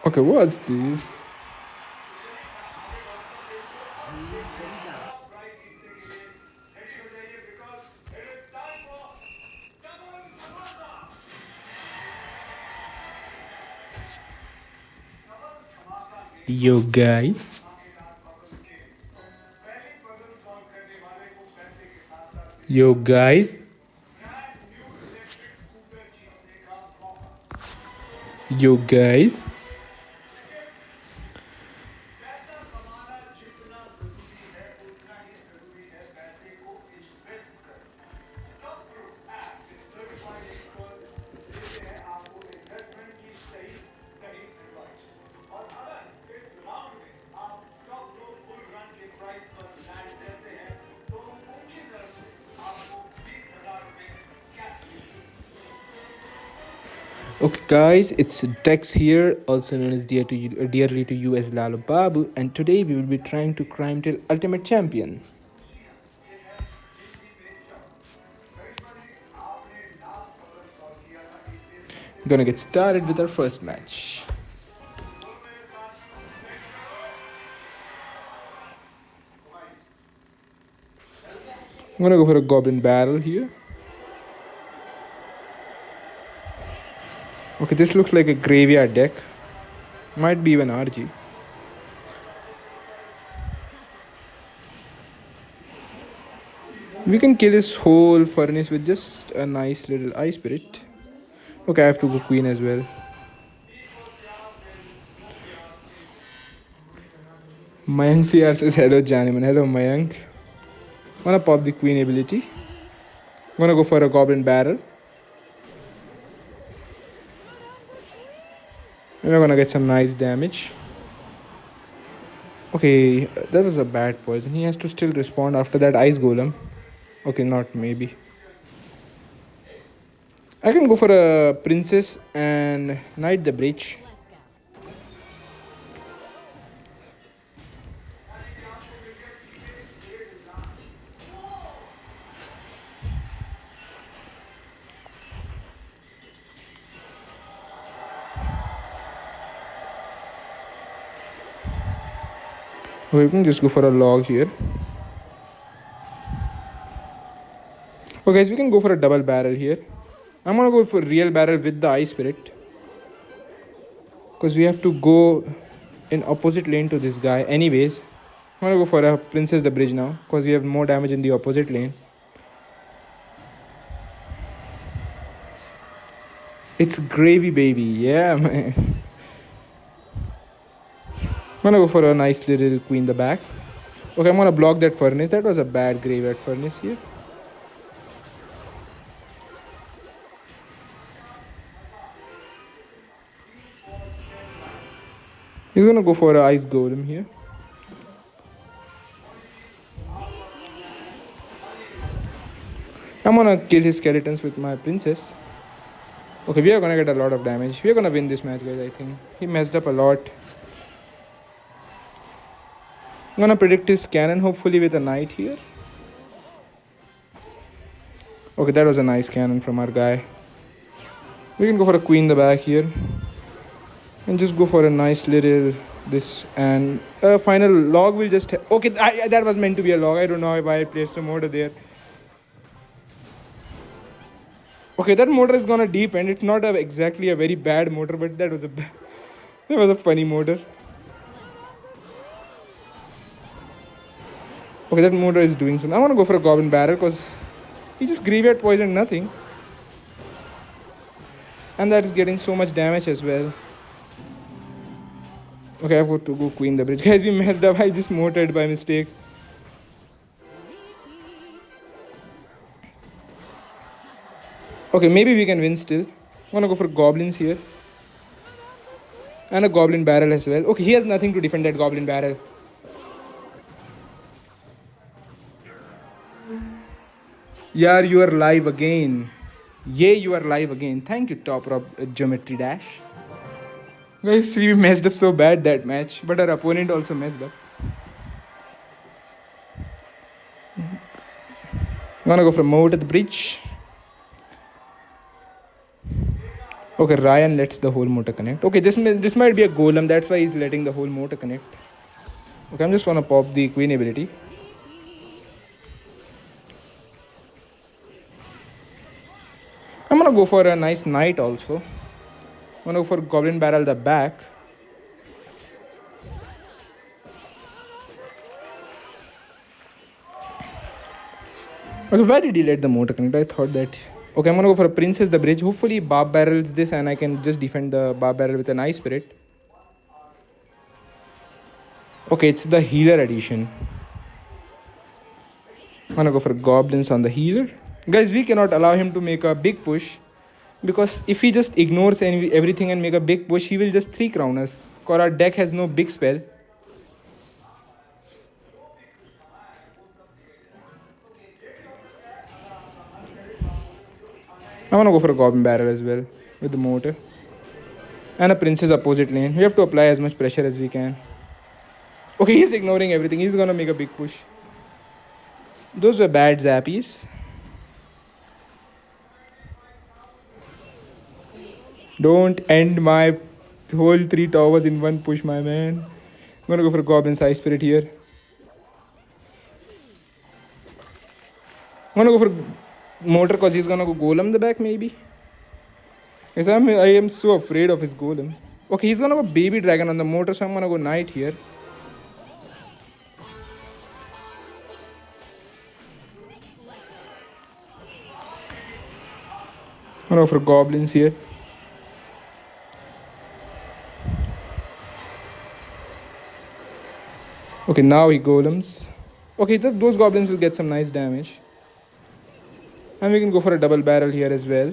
Okay, what's this? Yo guys. Yo guys. Yo guys. Okay, guys, it's Dex here, also known as dearly to you as Lalo Babu, and today we will be trying to climb till Ultimate Champion. Gonna get started with our first match. I'm gonna go for a Goblin Barrel here. Okay, this looks like a graveyard deck. Might be even RG. We can kill his whole furnace with just a nice little Ice Spirit. Okay, I have to go Queen as well. Mayank CR says hello Janiman. Hello Mayank. Wanna pop the Queen ability. Wanna go for a Goblin Barrel. And we're gonna get some nice damage. Okay, that was a bad poison. He has to still respond after that Ice Golem. Okay, not maybe. I can go for a Princess and Knight the Bridge. Okay, we can just go for a log here. Okay, guys, we can go for a double barrel here. I'm gonna go for real barrel with the Ice Spirit, because we have to go in opposite lane to this guy anyways. I'm gonna go for a Princess the Bridge now, because we have more damage in the opposite lane. It's gravy baby, yeah man. I'm gonna go for a nice little Queen the back. Okay, I'm gonna block that furnace. That was a bad graveyard furnace here. He's gonna go for a Ice Golem here. I'm gonna kill his skeletons with my Princess. Okay, we are gonna get a lot of damage. We are gonna win this match, guys, I think. He messed up a lot. I'm gonna predict his cannon, hopefully with a knight here. Okay, that was a nice cannon from our guy. We can go for a queen in the back here. And just go for a nice little this and a final log will just... Okay, that was meant to be a log. I don't know why I placed a mortar there. Okay, that mortar is gonna deep end. It's not exactly a very bad mortar, but that was a funny mortar. Okay, that mortar is doing something. I want to go for a goblin barrel because he just graveyard poisoned nothing. And that is getting so much damage as well. Okay, I've got to go queen the bridge. Guys, we messed up. I just mortared by mistake. Okay, maybe we can win still. I'm gonna go for goblins here. And a goblin barrel as well. Okay, he has nothing to defend that goblin barrel. Yeah, you are live again. Yay, you are live again. Thank you, Top Rob Geometry Dash. Guys, we messed up so bad that match, but our opponent also messed up. I'm gonna go for Moat at the bridge. Okay, Ryan lets the whole motor connect. Okay, this might be a golem. That's why he's letting the whole motor connect. Okay, I'm just gonna pop the queen ability. I'm gonna go for a nice knight also. I'm gonna go for goblin barrel the back. Okay, why did he let the motor connect? I thought that. Okay, I'm gonna go for a princess the bridge. Hopefully, barb barrels this and I can just defend the barb barrel with an ice spirit. Okay, it's the healer edition. I'm gonna go for goblins on the healer. Guys, we cannot allow him to make a big push because if he just ignores everything and make a big push, he will just 3 crown us. Because our deck has no big spell. I want to go for a goblin barrel as well with the motor. And a princess opposite lane. We have to apply as much pressure as we can. Okay, he's ignoring everything. He's gonna make a big push. Those were bad zappies. Don't end my whole 3 towers in one push, my man. I'm gonna go for a goblin ice spirit here. I'm gonna go for motor because he's gonna go golem the back maybe. Yes, I am so afraid of his golem. Okay, he's gonna go baby dragon on the motor, so I'm gonna go knight here. I'm gonna go for goblins here. Okay, now he golems. Okay, those goblins will get some nice damage. And we can go for a double barrel here as well.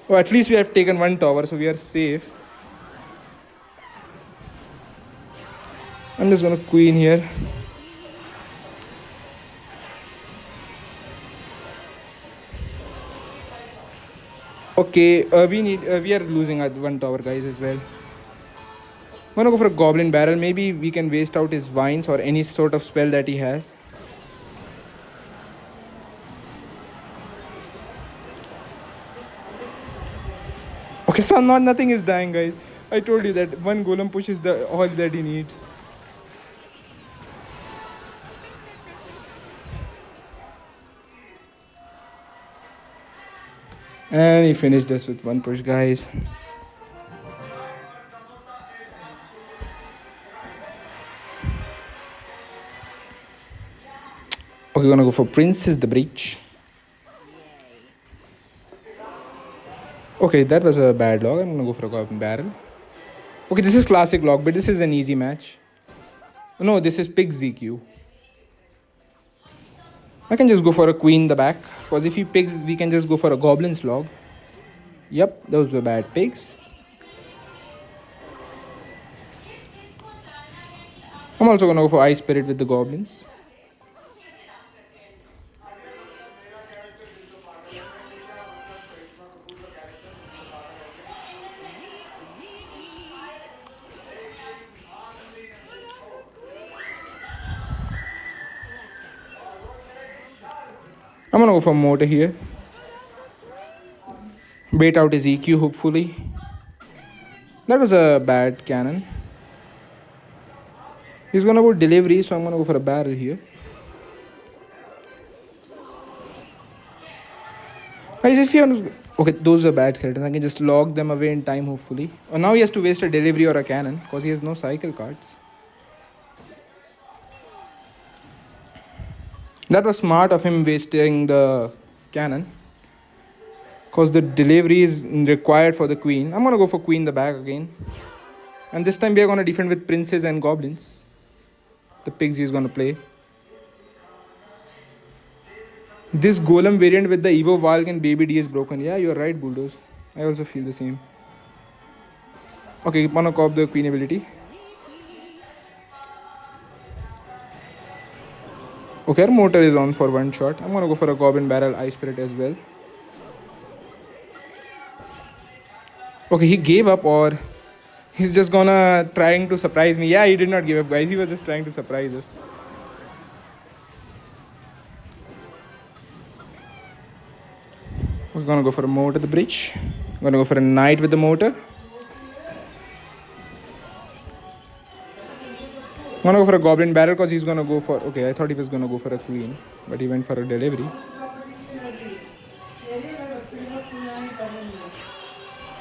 Oh, at least we have taken 1 tower, so we are safe. I'm just gonna queen here. Okay, we are losing at 1 tower, guys, as well. I'm gonna go for a goblin barrel. Maybe we can waste out his vines or any sort of spell that he has. Okay, so nothing is dying, guys. I told you that 1 golem push is all that he needs. And he finished us with 1 push, guys. Okay, we're gonna go for Princess the Breach. Okay, that was a bad log. I'm gonna go for a goblin barrel. Okay, this is classic log, but this is an easy match. No, this is pig ZQ. I can just go for a queen the back, because if he pigs, we can just go for a goblin's log. Yep, those were bad pigs. I'm also gonna go for ice spirit with the goblins. I'm gonna go for motor here. Bait out his EQ, hopefully. That was a bad cannon. He's gonna go delivery, so I'm gonna go for a barrel here. Okay, those are bad skeletons. I can just log them away in time, hopefully. Oh, now he has to waste a delivery or a cannon because he has no cycle cards. That was smart of him wasting the cannon because the delivery is required for the queen. I'm gonna go for queen the back again. And this time we are gonna defend with princes and goblins. The pigs he's gonna play. This golem variant with the Evo Valk and Baby D is broken. Yeah, you're right, Bulldoze. I also feel the same. Okay, wanna cop the queen ability. Okay, our motor is on for 1 shot. I'm gonna go for a goblin barrel ice spirit as well. Okay, he gave up or he's just gonna trying to surprise me. Yeah, he did not give up, guys. He was just trying to surprise us. We're gonna go for a moat at the bridge. Gonna go for a knight with the motor. Gonna go for a goblin barrel because he's gonna go for. Okay, I thought he was gonna go for a queen, but he went for a delivery.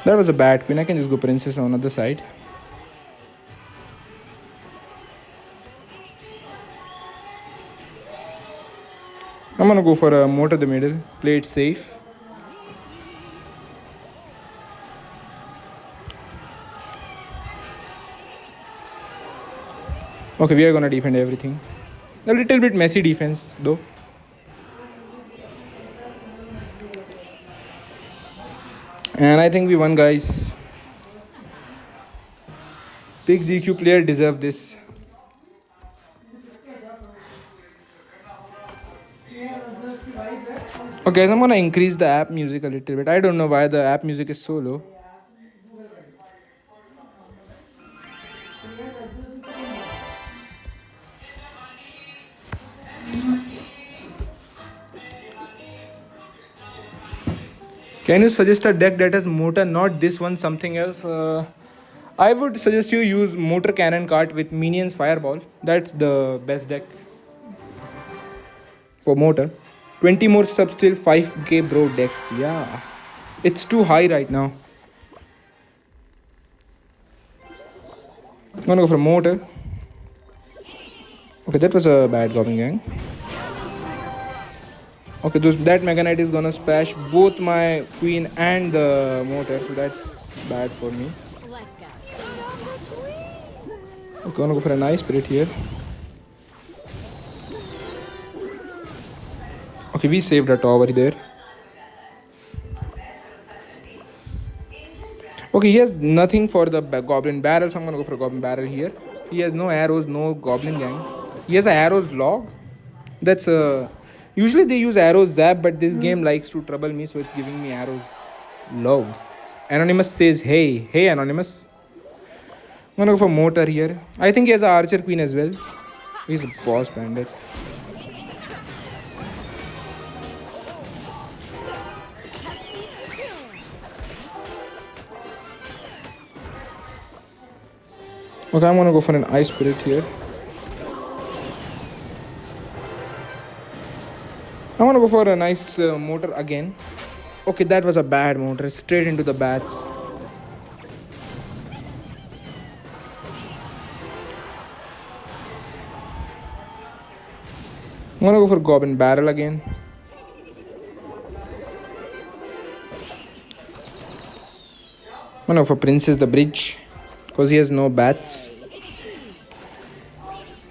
That was a bad queen. I can just go princess on the other side. I'm gonna go for a moat at the middle. Play it safe. Okay, we are gonna defend everything. A little bit messy defense though. And I think we won, guys. Big ZQ player deserve this. Okay, I'm gonna increase the app music a little bit. I don't know why the app music is so low. Can you suggest a deck that has motor, not this one, something else? I would suggest you use motor cannon cart with minions fireball. That's the best deck for motor. 20 more subs still 5k bro decks. Yeah, it's too high right now. I'm gonna go for motor. Okay, that was a bad goblin gang. Okay, that Mega Knight is gonna splash both my queen and the motor, so that's bad for me. Okay, gonna go for a nice spirit here. Okay, we saved a tower there. Okay, he has nothing for the goblin barrel, so I'm gonna go for a goblin barrel here. He has no arrows, no goblin gang. He has a arrows log. That's a... Usually they use arrows zap, but this game likes to trouble me, so it's giving me arrows log. Anonymous says, hey Anonymous. I'm gonna go for motor here. I think he has an archer queen as well. He's a boss bandit. Okay, I'm gonna go for an ice spirit here. I want to go for a nice motor again. Okay, that was a bad motor. Straight into the bats. I'm gonna go for goblin barrel again. I'm gonna go for princess the bridge because he has no bats.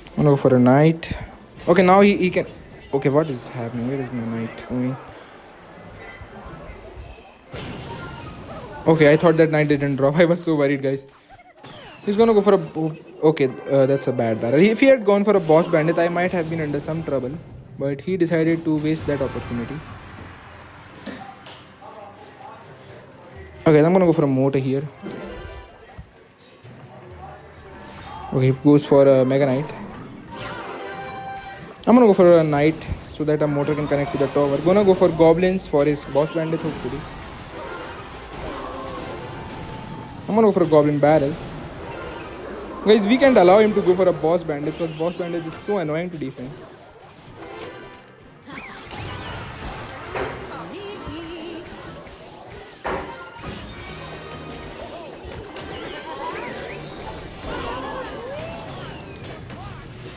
I'm gonna go for a knight. Okay, now he can... Okay, what is happening? Where is my knight going? Okay, I thought that knight didn't drop. I was so worried, guys. He's gonna go for a... Okay, that's a bad barrel. If he had gone for a boss bandit, I might have been under some trouble. But he decided to waste that opportunity. Okay, I'm gonna go for a motor here. Okay, he goes for a Mega Knight. I'm gonna go for a knight so that a motor can connect to the tower. Gonna go for goblins for his boss bandit, hopefully. I'm gonna go for a goblin barrel. Guys, we can't allow him to go for a boss bandit because boss bandit is so annoying to defend.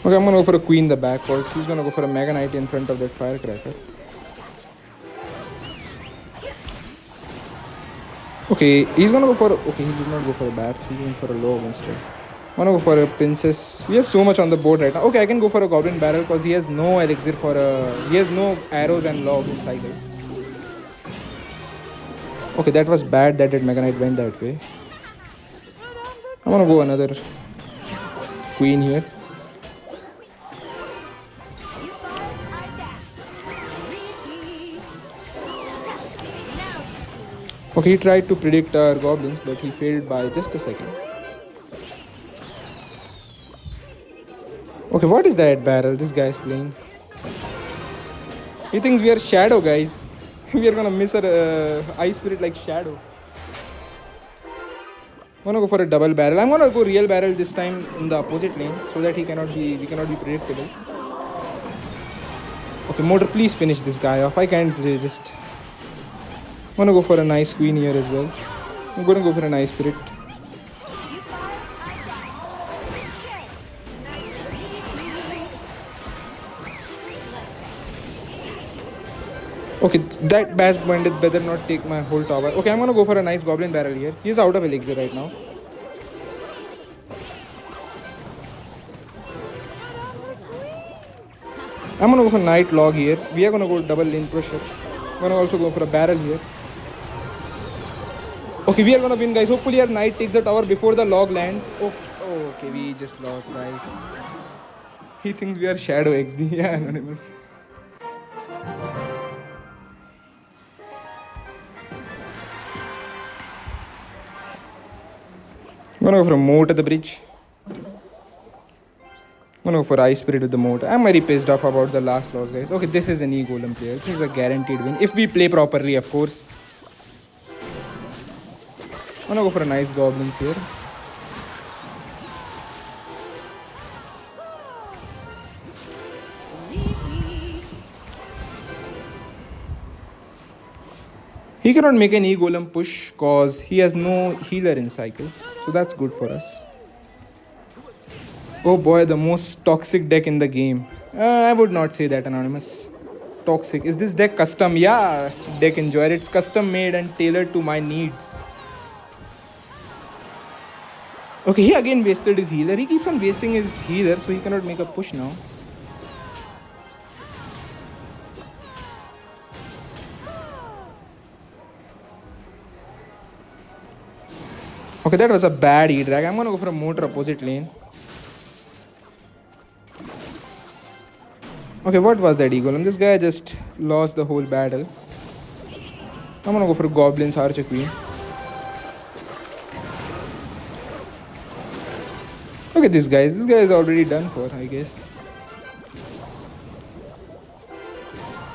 Okay, I'm gonna go for a queen in the back because he's gonna go for a Mega Knight in front of that firecracker. Okay, he's gonna go for... Okay, he did not go for a bats. He went for a log instead. I'm gonna go for a princess. He has so much on the board right now. Okay, I can go for a goblin barrel because he has no elixir for a... He has no arrows and log in cycle. Okay, that was bad that Mega Knight went that way. I'm gonna go another queen here. Okay, he tried to predict our goblins, but he failed by just a second. Okay, what is that barrel this guy is playing? He thinks we are shadow, guys. We are gonna miss our ice spirit like shadow. I'm gonna go for a double barrel. I'm gonna go real barrel this time in the opposite lane so that we cannot be predictable. Okay, motor, please finish this guy off. I can't resist. I'm gonna go for a nice queen here as well. I'm gonna go for a nice spirit. Okay, that bash bandit better not take my whole tower. Okay, I'm gonna go for a nice goblin barrel here. He's out of elixir right now. I'm gonna go for Night Log here. We are gonna go double lane pressure. I'm gonna also go for a barrel here. Okay, we are gonna win, guys. Hopefully our Knight takes the tower before the log lands. Okay, we just lost, guys. He thinks we are Shadow XD. Yeah, Anonymous. I'm gonna go for a moat at the bridge. I'm gonna go for Ice Spirit with the moat. I'm very pissed off about the last loss, guys. Okay, this is an E-golem player. This is a guaranteed win. If we play properly, of course. I'm gonna go for a nice goblins here. He cannot make an E-golem push cause he has no healer in cycle. So that's good for us. Oh boy, the most toxic deck in the game. I would not say that, Anonymous. Toxic. Is this deck custom? Yeah, deck enjoyer. It's custom made and tailored to my needs. Okay, he again wasted his healer. He keeps on wasting his healer, so he cannot make a push now. Okay, that was a bad E-drag. I'm gonna go for a motor opposite lane. Okay, what was that E-golem? This guy just lost the whole battle. I'm gonna go for Goblins Archer Queen. Look at this guy. This guy is already done for, I guess.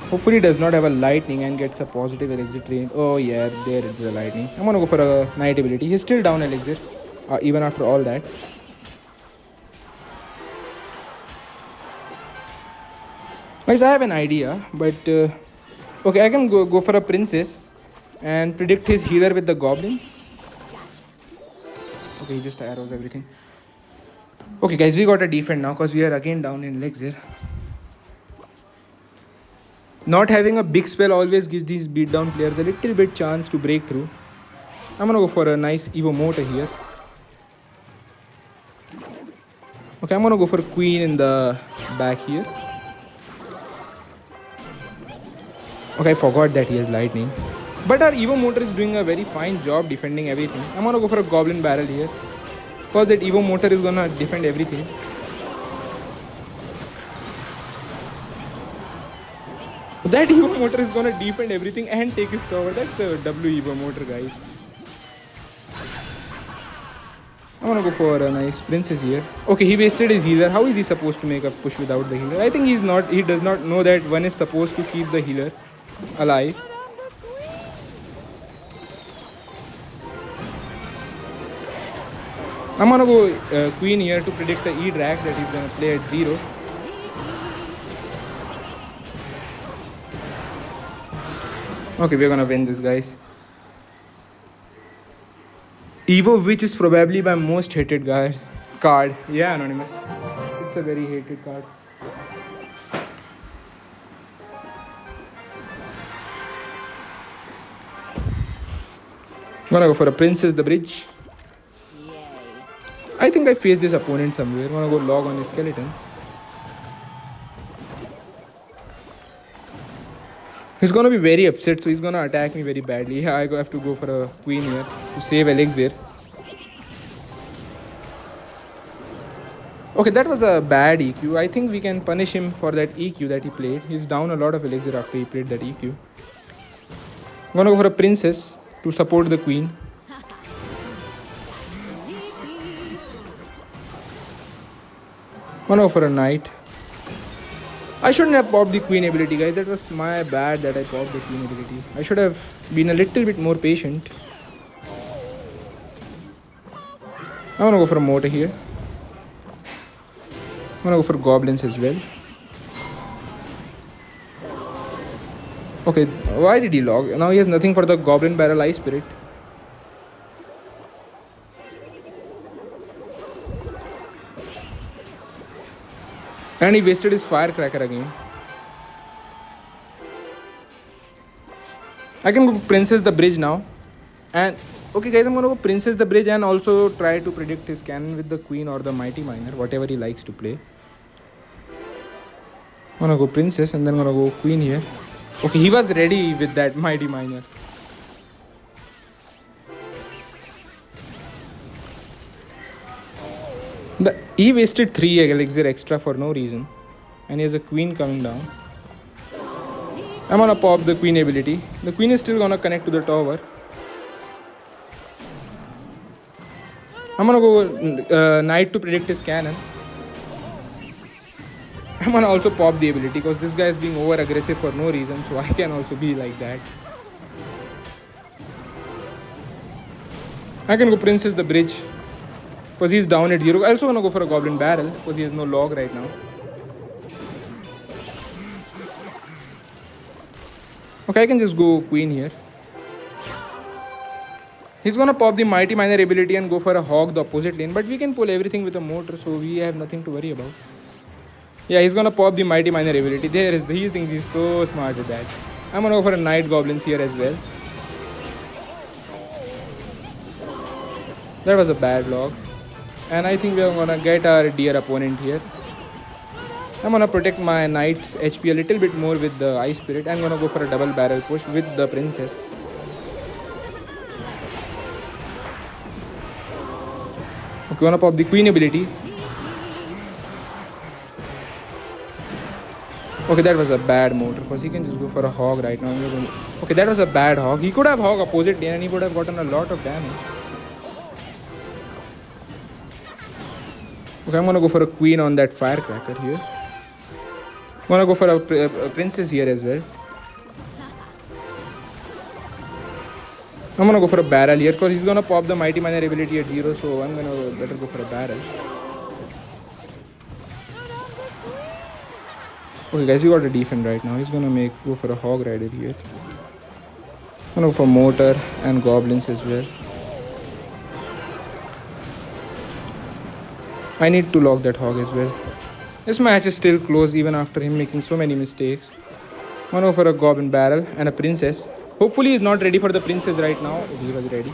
Hopefully he does not have a lightning and gets a positive elixir train. Oh yeah, there is the lightning. I'm gonna go for a night ability. He's still down elixir, even after all that. Guys, I have an idea, but okay, I can go for a princess and predict his healer with the goblins. Okay, he just arrows everything. Okay, guys, we got a defend now because we are again down in elixir. Not having a big spell always gives these beatdown players a little bit chance to break through. I'm gonna go for a nice Evo motor here. Okay, I'm gonna go for queen in the back here. Okay, I forgot that he has lightning. But our Evo motor is doing a very fine job defending everything. I'm gonna go for a goblin barrel here. Because that Evo motor is gonna defend everything. That Evo motor is gonna defend everything and take his cover. That's a W Evo motor, guys. I'm gonna go for a nice princess here. Okay, he wasted his healer. How is he supposed to make a push without the healer? I think he does not know that one is supposed to keep the healer alive. I'm gonna go queen here to predict the E-drag that he's gonna play at 0. Okay, we're gonna win this, guys. Evo, which is probably my most hated card. Yeah, Anonymous. It's a very hated card. I'm gonna go for a princess, the bridge. I think I faced this opponent somewhere. I'm gonna go log on his skeletons. He's gonna be very upset, so he's gonna attack me very badly. I have to go for a queen here to save elixir. Okay, that was a bad EQ. I think we can punish him for that EQ that he played. He's down a lot of elixir after he played that EQ. I'm gonna go for a princess to support the queen. I'm gonna go for a knight. I shouldn't have popped the queen ability, guys. That was my bad that I popped the queen ability. I should have been a little bit more patient. I want to go for a mortar here. I want to go for goblins as well. Okay, why did he log? Now he has nothing for the goblin barrel ice spirit. And he wasted his firecracker again. I can go princess the bridge now. And okay guys, I'm gonna go princess the bridge and also try to predict his cannon with the queen or the mighty miner, whatever he likes to play. I'm gonna go princess and then I'm gonna go queen here. Okay, he was ready with that mighty miner. He wasted 3 elixir extra for no reason. And he has a queen coming down. I'm gonna pop the queen ability. The queen is still gonna connect to the tower. I'm gonna go knight to predict his cannon. I'm gonna also pop the ability because this guy is being over aggressive for no reason, so I can also be like that. I can go princess the bridge because he's down at 0. I also wanna go for a goblin barrel because he has no log right now. Okay, I can just go queen here. He's gonna pop the mighty miner ability and go for a hog the opposite lane, but we can pull everything with a mortar, so we have nothing to worry about. Yeah, he's gonna pop the mighty miner ability. There is he thinks he's so smart with that. I'm gonna go for a knight goblins here as well. That was a bad log. And I think we are gonna get our dear opponent here. I'm gonna protect my knight's HP a little bit more with the ice spirit. I'm gonna go for a double barrel push with the princess. Okay, wanna pop the queen ability. Okay, that was a bad mortar because he can just go for a hog right now. Okay, that was a bad hog. He could have hog opposite lane and he would have gotten a lot of damage. Okay, I'm gonna go for a queen on that firecracker here. I'm gonna go for a princess here as well. I'm gonna go for a barrel here because he's gonna pop the mighty miner ability at 0, so I'm gonna better go for a barrel. Okay guys, we got a defend right now. He's gonna go for a hog rider here. I'm gonna go for mortar and goblins as well. I need to lock that hog as well. This match is still close even after him making so many mistakes. I'm gonna go for a goblin barrel and a princess. Hopefully he's not ready for the princess right now. He was ready.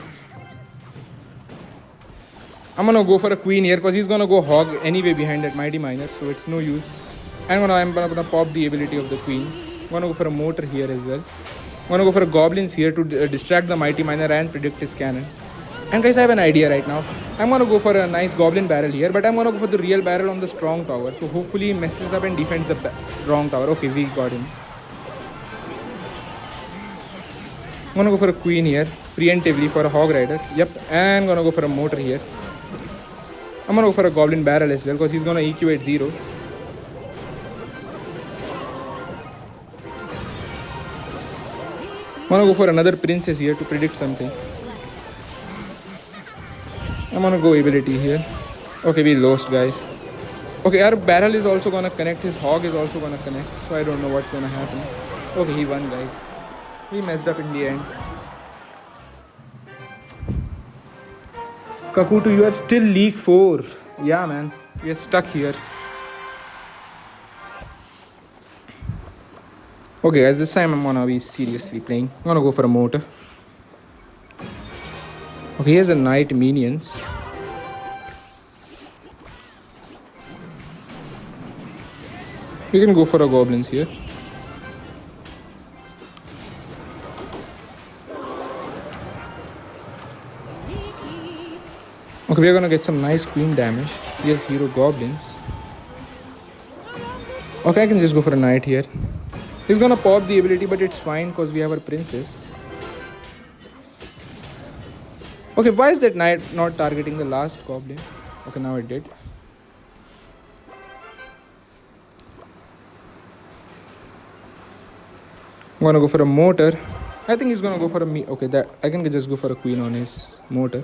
I'm gonna go for a queen here because he's gonna go hog anyway behind that mighty miner, so it's no use. I'm gonna pop the ability of the queen. I'm gonna go for a mortar here as well. I'm gonna go for a goblins here to distract the mighty miner and predict his cannon. And guys, I have an idea right now. I'm gonna go for a nice goblin barrel here, but I'm gonna go for the real barrel on the strong tower. So hopefully he messes up and defends the wrong tower. Okay, we got him. I'm gonna go for a queen here, preemptively for a hog rider. Yep, and I'm gonna go for a mortar here. I'm gonna go for a goblin barrel as well because he's gonna EQ at 0. I'm gonna go for another princess here to predict something. I'm gonna go ability here. Okay, we lost, guys. Okay, our barrel is also gonna connect. His hog is also gonna connect. So I don't know what's gonna happen. Okay, he won, guys. He messed up in the end. Kakutu, you are still League 4. Yeah, man. We are stuck here. Okay, guys, this time I'm gonna be seriously playing. I'm gonna go for a mortar. Okay, here's a knight minions. We can go for a goblins here. Okay, we're gonna get some nice queen damage. Here's hero goblins. Okay, I can just go for a knight here. He's gonna pop the ability, but it's fine because we have our princess. Okay, why is that knight not targeting the last goblin? Okay, now it did. I'm gonna go for a motor. I think he's gonna go for a me. Okay, that I can just go for a queen on his motor,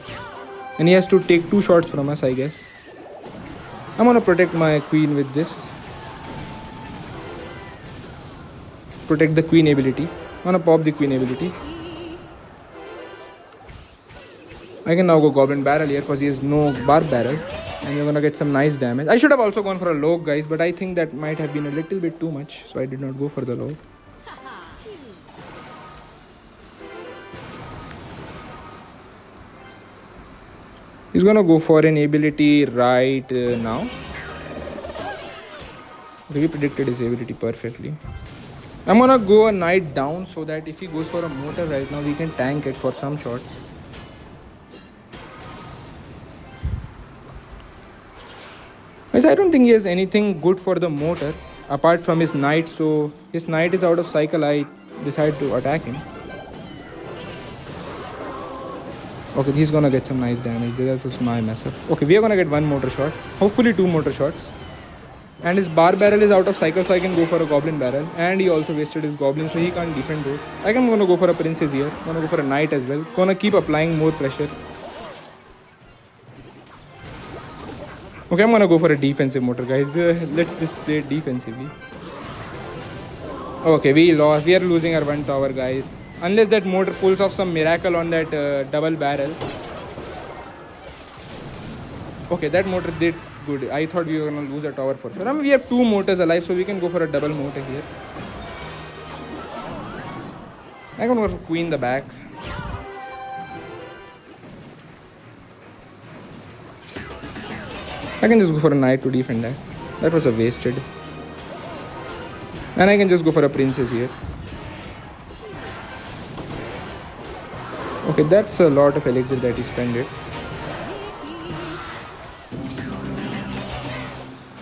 and he has to take 2 shots from us, I guess. I'm gonna protect my queen with this. Protect the queen ability. I'm gonna pop the queen ability. I can now go goblin barrel here because he has no barb barrel, and we're gonna get some nice damage. I should have also gone for a log, guys, but I think that might have been a little bit too much, so I did not go for the log. He's gonna go for an ability right now. Okay, we predicted his ability perfectly. I'm gonna go a knight down so that if he goes for a motor right now, we can tank it for some shots. Guys, I don't think he has anything good for the motor apart from his knight, so his knight is out of cycle. I decide to attack him. Okay, he's gonna get some nice damage. This is my mess up. Okay, we are gonna get 1 motor shot. Hopefully 2 motor shots. And his bar barrel is out of cycle, so I can go for a goblin barrel. And he also wasted his goblin, so he can't defend those. I'm gonna go for a princess here. I'm gonna go for a knight as well. Gonna keep applying more pressure. Okay, I'm gonna go for a defensive motor, guys. Let's just play it defensively. Okay, we lost. We are losing our 1 tower, guys. Unless that motor pulls off some miracle on that double barrel. Okay, that motor did good. I thought we were gonna lose a tower for sure. I mean, we have 2 motors alive, so we can go for a double motor here. I'm gonna go for queen the back. I can just go for a knight to defend that. That was a wasted. And I can just go for a princess here. Okay, that's a lot of elixir that he spent it.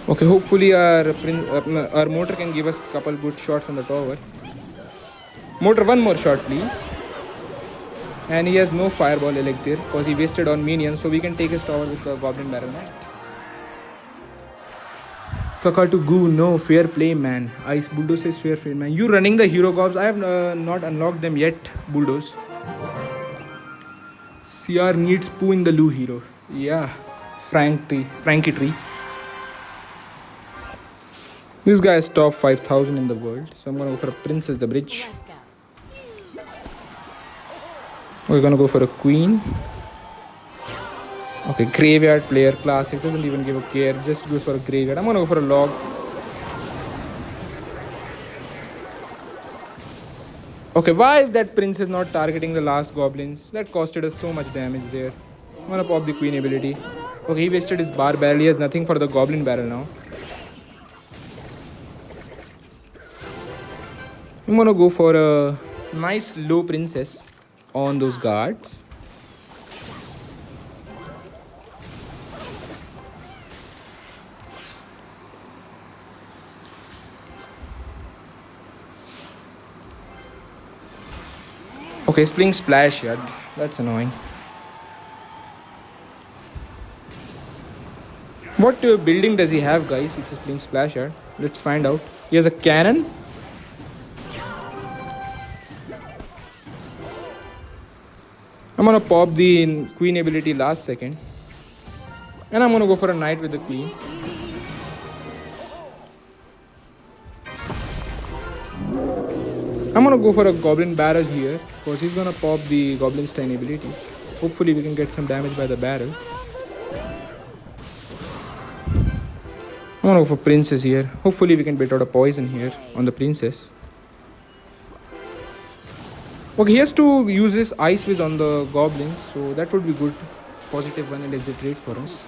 Okay, hopefully our motor can give us a couple good shots on the tower. Motor, 1 more shot, please. And he has no fireball elixir because he wasted on minions, so we can take his tower with the goblin barrel knight. Kakatu Goo, no, fair play, man. Ice Bulldoze says fair play, man. You running the hero gobs? I have not unlocked them yet, Bulldoze. CR needs poo in the Loo hero. Yeah, Frankie Tree. This guy is top 5,000 in the world, so I'm gonna go for a princess the bridge. We're gonna go for a queen. Okay, graveyard player, classic, doesn't even give a care, just goes for a graveyard. I'm gonna go for a log. Okay, why is that princess not targeting the last goblins? That costed us so much damage there. I'm gonna pop the queen ability. Okay, he wasted his bar barrel, he has nothing for the goblin barrel now. I'm gonna go for a nice low princess on those guards. Okay, he's playing splash here. That's annoying. What building does he have, guys, if he's playing splash here? Let's find out. He has a cannon. I'm gonna pop the queen ability last second. And I'm gonna go for a knight with the queen. I'm gonna go for a goblin barrel here because he's gonna pop the goblin stein ability. Hopefully we can get some damage by the barrel. I'm gonna go for princess here. Hopefully we can bait out a poison here on the princess. Okay, he has to use his ice whiz on the goblins, so that would be good. Positive 1 and exit rate for us.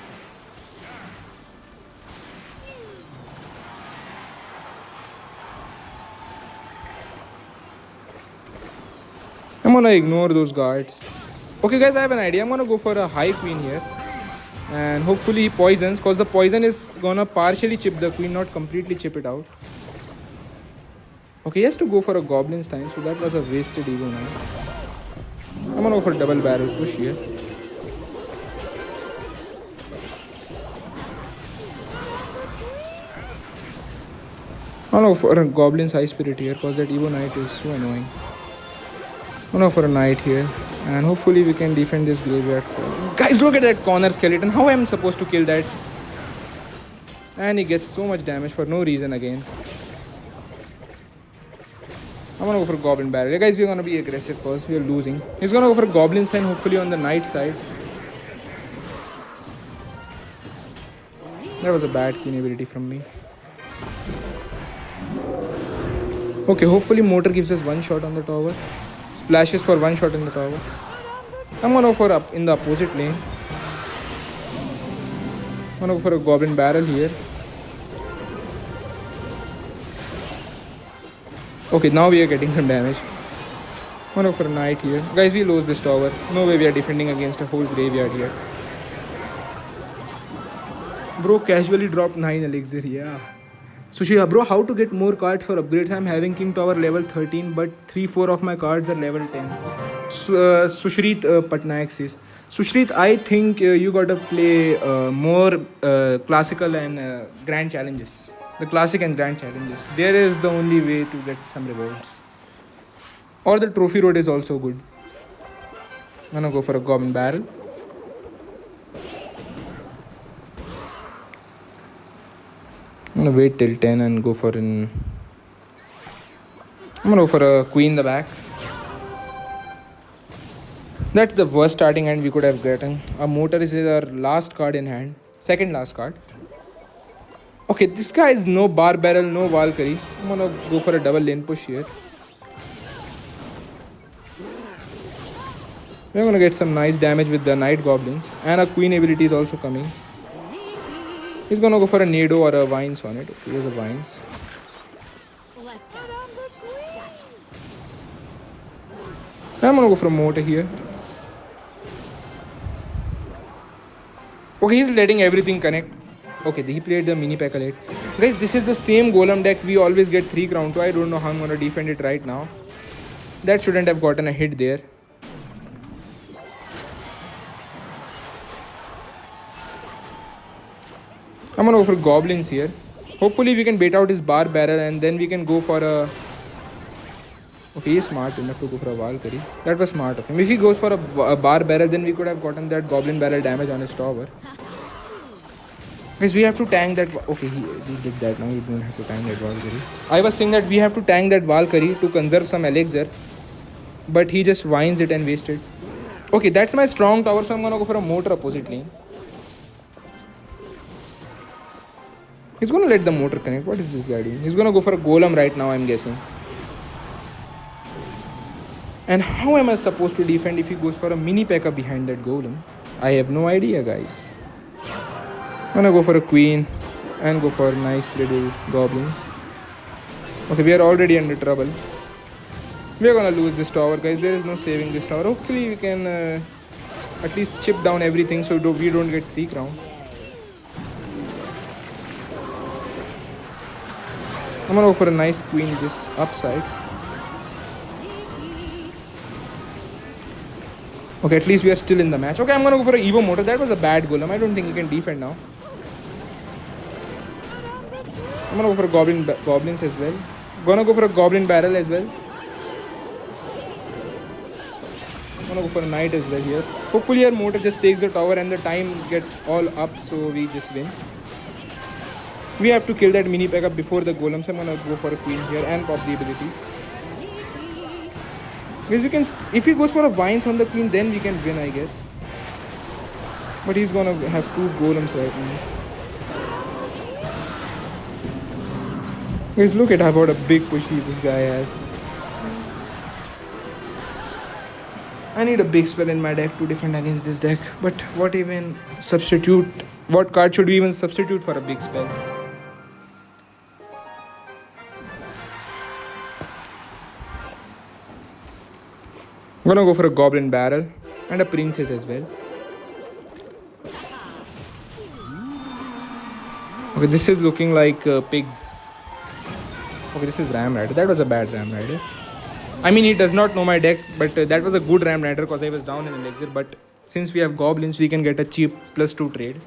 I'm gonna ignore those guards. Okay guys, I have an idea. I'm gonna go for a high queen here. And hopefully he poisons, because the poison is gonna partially chip the queen, not completely chip it out. Okay, he has to go for a goblin's time, so that was a wasted ego now. I'm gonna go for a double barrel push here. I don't know for a Goblin's High Spirit here because that Evo Knight is so annoying. I don't know for a Knight here. And hopefully we can defend this graveyard. Guys, look at that corner skeleton. How am I supposed to kill that? And he gets so much damage for no reason again. I'm gonna go for Goblin Barrel. Yeah, guys, we're gonna be aggressive because we're losing. He's gonna go for Goblin's Line, hopefully on the Knight side. That was a bad queen ability from me. Okay, hopefully Motor gives us one shot on the tower. Splashes for one shot in the tower. I'm gonna go for up in the opposite lane. I'm gonna go for a Goblin Barrel here. Okay, now we are getting some damage. I'm gonna go for a Knight here. Guys, we lose this tower. No way we are defending against a whole graveyard here. Bro casually dropped 9 elixir, yeah. Sushi, bro, how to get more cards for upgrades? I'm having King Tower level 13, but 3-4 of my cards are level 10. Sushrit Patnaik says, Sushrit, I think you gotta play more classical and grand challenges. The classic and grand challenges. There is the only way to get some rewards. Or the trophy road is also good. I'm gonna go for a Goblin Barrel. I'm gonna wait till 10 and go for an... I'm gonna go for a Queen in the back. That's the worst starting hand we could have gotten. A Motor is our last card in hand. Second last card. Okay, this guy is no Bar Barrel, no Valkyrie. I'm gonna go for a double lane push here. We're gonna get some nice damage with the Night Goblins. And a Queen ability is also coming. He's gonna go for a Nado or a Vines on it. Okay, here's a Vines. I'm gonna go for a Motor here. Okay, he's letting everything connect. Okay, he played the mini pack late. Guys, this is the same Golem deck we always get 3 crown to. I don't know how I'm gonna defend it right now. That shouldn't have gotten a hit there. I'm gonna go for Goblins here. Hopefully we can bait out his Bar Barrel and then we can go for a... Okay, he's smart enough to go for a Valkyrie. That was smart of him. If he goes for a Bar Barrel, then we could have gotten that Goblin Barrel damage on his tower. Guys, we have to tank that... Okay, he did that. Now we don't have to tank that Valkyrie. I was saying that we have to tank that Valkyrie to conserve some elixir. But he just vines it and wastes it. Okay, that's my strong tower, so I'm gonna go for a Motor opposite lane. He's gonna let the Motor connect. What is this guy doing? He's gonna go for a Golem right now, I'm guessing. And how am I supposed to defend if he goes for a mini P.E.K.K.A behind that Golem? I have no idea, guys. I'm gonna go for a Queen and go for nice little Goblins. Okay, we are already under trouble. We are gonna lose this tower, guys. There is no saving this tower. Hopefully we can at least chip down everything so we don't get 3 crown. I'm gonna go for a nice Queen this upside. Okay, at least we are still in the match. Okay, I'm gonna go for an Evo Motor. That was a bad Golem. I don't think he can defend now. I'm gonna go for a Goblins as well. Gonna go for a Goblin Barrel as well. I'm gonna go for a Knight as well here. Hopefully our Motor just takes the tower and the time gets all up so we just win. We have to kill that mini P.E.K.K.A before the Golem, so I'm gonna go for a Queen here and pop the ability. Guys, we can if he goes for a Vines on the Queen, then we can win, I guess. But he's gonna have 2 Golems right now. Guys, look at how about a big pushy this guy has. I need a big spell in my deck to defend against this deck. But what even substitute? What card should we even substitute for a big spell? I'm gonna go for a Goblin Barrel and a Princess as well. Okay, this is looking like pigs. Okay, this is Ram Rider. That was a bad Ram Rider. I mean, he does not know my deck, but that was a good Ram Rider because I was down in elixir. But since we have Goblins, we can get a cheap +2 trade.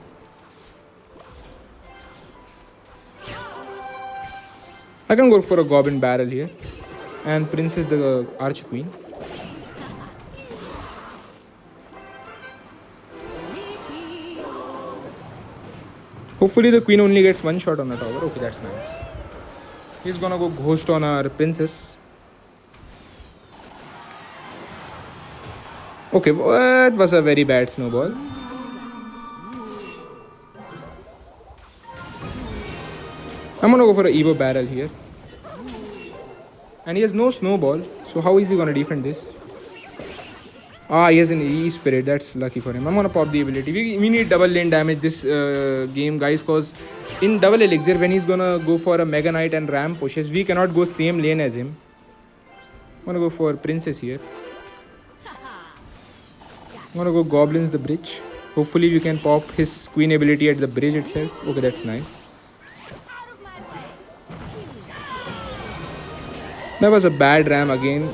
I can go for a goblin barrel here. And princess the arch queen. Hopefully the queen only gets one shot on the tower. Okay, that's nice. He's gonna go ghost on our princess. Okay, that was a very bad snowball. I'm gonna go for an Evo barrel here. And he has no snowball. So how is he gonna defend this? Ah, he has an E-spirit. That's lucky for him. I'm gonna pop the ability. We need double lane damage this game, guys, cause in double elixir, when he's gonna go for a Mega Knight and Ram pushes, we cannot go same lane as him. I'm gonna go for princess here. I'm gonna go goblins the bridge. Hopefully we can pop his queen ability at the bridge itself. Okay, that's nice. That was a bad ram again.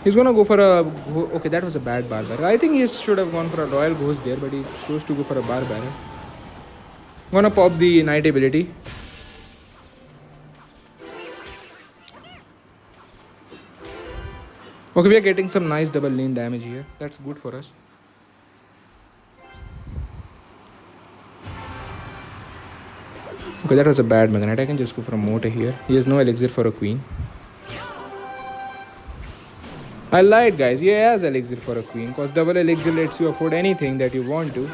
He's gonna go for a... Okay, that was a bad barbar. I think he should have gone for a royal ghost there, but he chose to go for a barbar. I'm gonna pop the knight ability. Okay, we are getting some nice double lane damage here. That's good for us. Okay, that was a bad Mega Knight. I can just go for a mortar here. He has no elixir for a queen. I lied, guys. He has elixir for a queen, because double elixir lets you afford anything that you want to.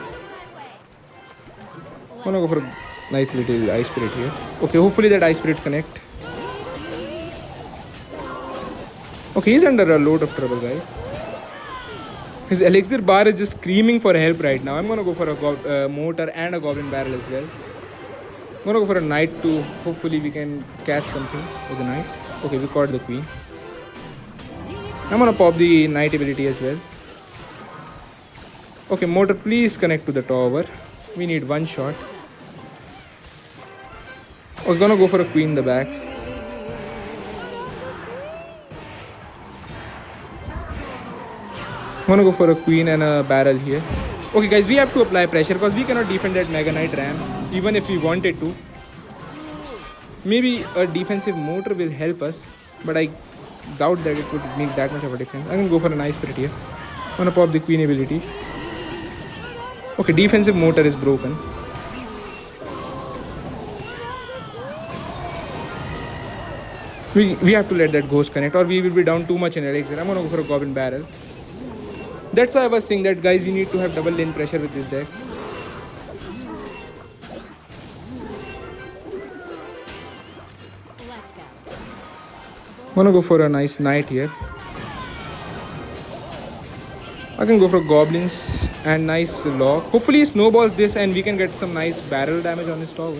I'm gonna go for a nice little ice spirit here. Okay, hopefully that ice spirit connect. Okay, he's under a load of trouble, guys. His elixir bar is just screaming for help right now. I'm gonna go for a mortar and a goblin barrel as well. I'm gonna go for a knight too. Hopefully we can catch something with the knight. Okay, we caught the queen. I'm gonna pop the knight ability as well. Okay, mortar, please connect to the tower. We need one shot. We're gonna go for a queen in the back. I'm gonna go for a queen and a barrel here. Okay, guys, we have to apply pressure because we cannot defend that Mega Knight Ram, even if we wanted to. Maybe a defensive mortar will help us, but I doubt that it would make that much of a difference. I'm gonna go for a nice spirit here. I'm gonna pop the queen ability. Okay, defensive mortar is broken. We have to let that ghost connect, or we will be down too much in elixir. I'm gonna go for a goblin barrel. That's why I was saying that, guys, we need to have double lane pressure with this deck. I'm gonna go for a nice knight here. I can go for goblins and nice lock. Hopefully he snowballs this and we can get some nice barrel damage on his tower.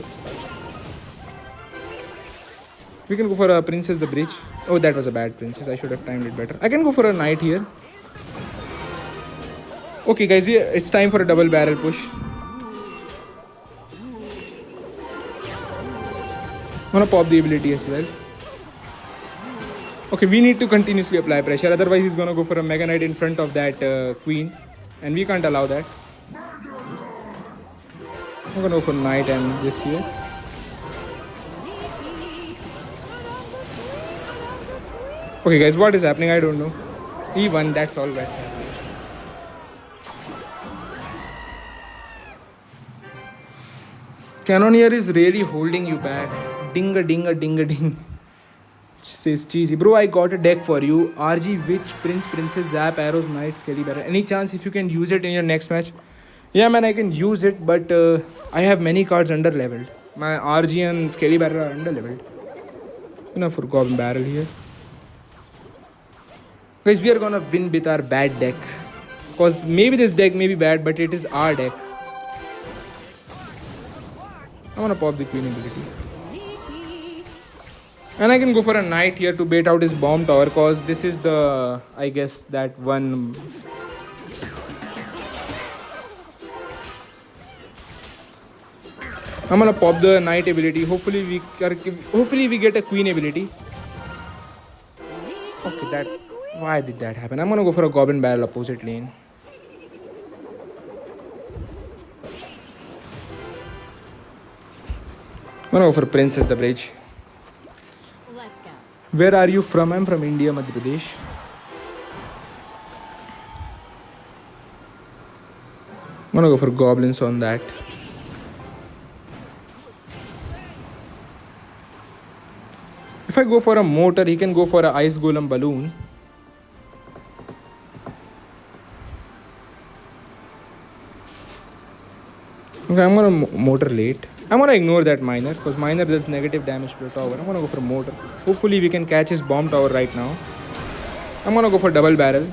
We can go for a princess the bridge. Oh, that was a bad princess. I should have timed it better. I can go for a knight here. Okay, guys, it's time for a double barrel push. I'm gonna pop the ability as well. Okay, we need to continuously apply pressure, otherwise he's gonna go for a Mega Knight in front of that queen, and we can't allow that. I'm gonna go for knight and this here. Okay, guys, what is happening? I don't know. He won, that's all that's happening. Cannoneer is really holding you back. Ding a ding a ding a ding. Says cheesy. Bro, I got a deck for you. RG, Witch, Prince, Princess, Zap, Arrows, Knight, Skelly Barrel. Any chance if you can use it in your next match? Yeah, man, I can use it, but I have many cards under leveled. My RG and Skelly Barrel are under leveled. Enough for Goblin Barrel here. Guys, we are gonna win with our bad deck. Because maybe this deck may be bad, but it is our deck. I'm gonna pop the queen ability. And I can go for a knight here to bait out his bomb tower, cause this is the, I guess, that one. I'm gonna pop the knight ability. Hopefully we get a queen ability. Okay, why did that happen? I'm gonna go for a goblin barrel opposite lane. Wanna go for Princess the Bridge. Let's go. Where are you from? I'm from India, Madhya Pradesh. Wanna go for Goblins on that. If I go for a motor, he can go for a Ice Golem Balloon. Okay, I'm gonna motor late. I'm gonna ignore that miner because miner does negative damage to the tower. I'm gonna go for motor. Hopefully we can catch his bomb tower right now. I'm gonna go for double barrel.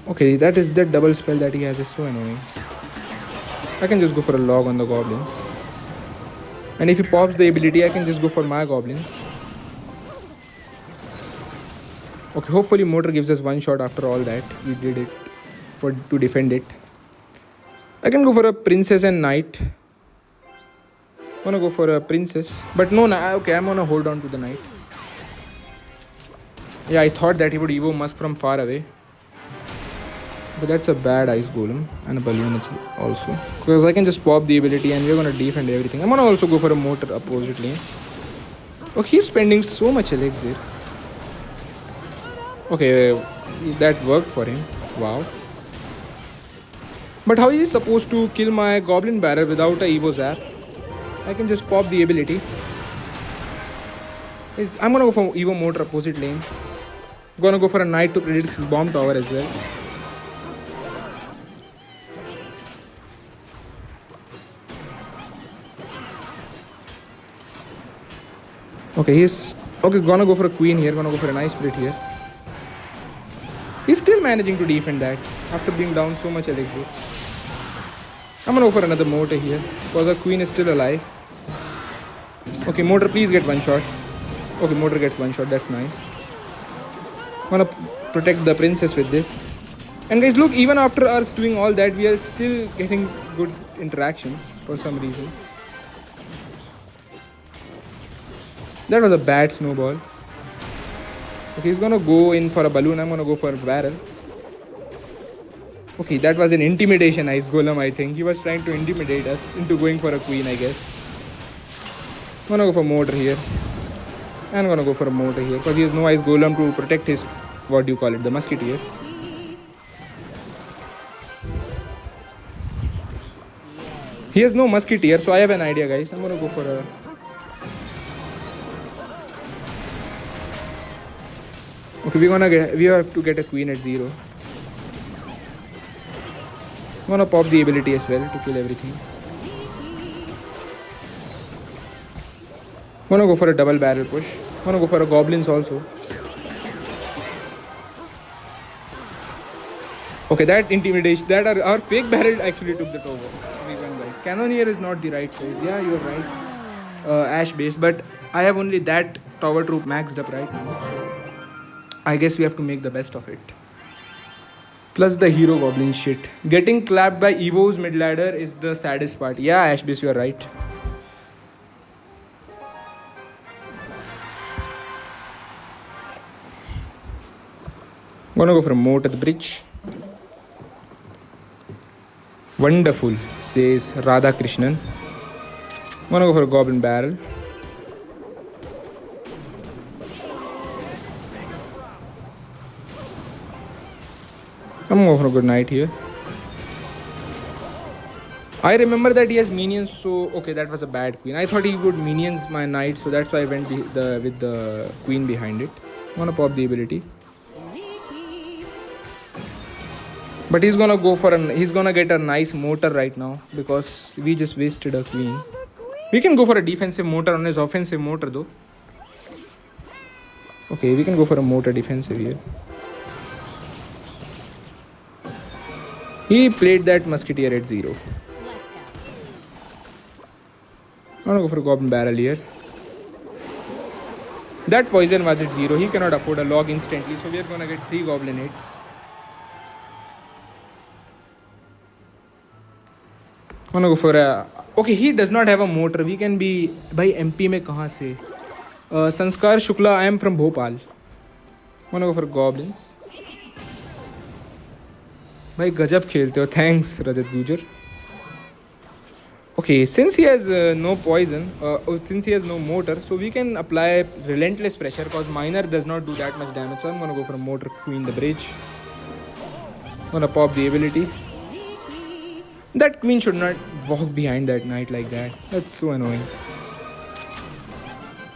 Okay, that double spell that he has is so annoying. I can just go for a log on the goblins. And if he pops the ability, I can just go for my goblins. Okay, hopefully motor gives us one shot after all that. We did it to defend it. I can go for a princess and knight. I'm gonna go for a princess. But no, okay, I'm gonna hold on to the knight. Yeah, I thought that he would Evo Musk from far away. But that's a bad ice golem and a balloon also. Because I can just pop the ability and we're gonna defend everything. I'm gonna also go for a motor opposite lane. Oh, he's spending so much elixir. Okay, that worked for him. Wow. But how is he supposed to kill my goblin barrel without a Evo Zap? I can just pop the ability. I'm gonna go for Evo motor opposite lane. Gonna go for a knight to predict his bomb tower as well. Okay, he's gonna go for a queen here, gonna go for a nice split here. He's still managing to defend that after being down so much elixir. I'm gonna go for another motor here because the queen is still alive. Okay, motor, please get one shot. Okay, motor gets one shot, that's nice. I'm gonna protect the princess with this. And guys, look, even after us doing all that, we are still getting good interactions for some reason. That was a bad snowball. Okay, he's gonna go in for a balloon. I'm gonna go for a barrel. Okay, that was an intimidation ice golem, I think. He was trying to intimidate us into going for a queen, I guess. I'm gonna go for motor here. And I'm gonna go for a motor here because he has no ice golem to protect his, what do you call it, the musketeer. He has no musketeer, so I have an idea, guys. I'm gonna go for a... Okay, we have to get a queen at 0. I'm gonna pop the ability as well to kill everything. I'm gonna go for a double barrel push. I'm gonna go for a goblins also. Okay, that intimidation, our fake barrel actually took the tower. Guys, cannoneer is not the right choice. Yeah, you're right. Ash base, but I have only that tower troop maxed up right now. So I guess we have to make the best of it. Plus the hero goblin shit. Getting clapped by Evo's mid ladder is the saddest part. Yeah, Ash base, you are right. I'm gonna go for a moat at the bridge. Wonderful, says Radha Krishnan. I'm gonna go for a goblin barrel. I'm going for a good knight here. I remember that he has minions, so okay, that was a bad queen. I thought he would minions my knight, so that's why I went with the queen behind it. I'm gonna pop the ability. But he's gonna get a nice motor right now because we just wasted a queen. We can go for a defensive motor on his offensive motor though. Okay, we can go for a motor defensive here. He played that musketeer at 0. I'm gonna go for a goblin barrel here. That poison was at 0. He cannot afford a log instantly, so we are gonna get 3 goblin hits. I'm gonna go for a... Okay, he does not have a motor. We can be... Bhai, MP mein kahan se? Sanskar Shukla, I am from Bhopal. I'm gonna go for goblins. भाई गजब खेलते हो, thanks रजत गुजर. Okay, since he has no poison, or since he has no mortar, so we can apply relentless pressure because miner does not do that much damage. So I'm gonna go for a mortar, queen the bridge. Gonna pop the ability. That queen should not walk behind that knight like that. That's so annoying.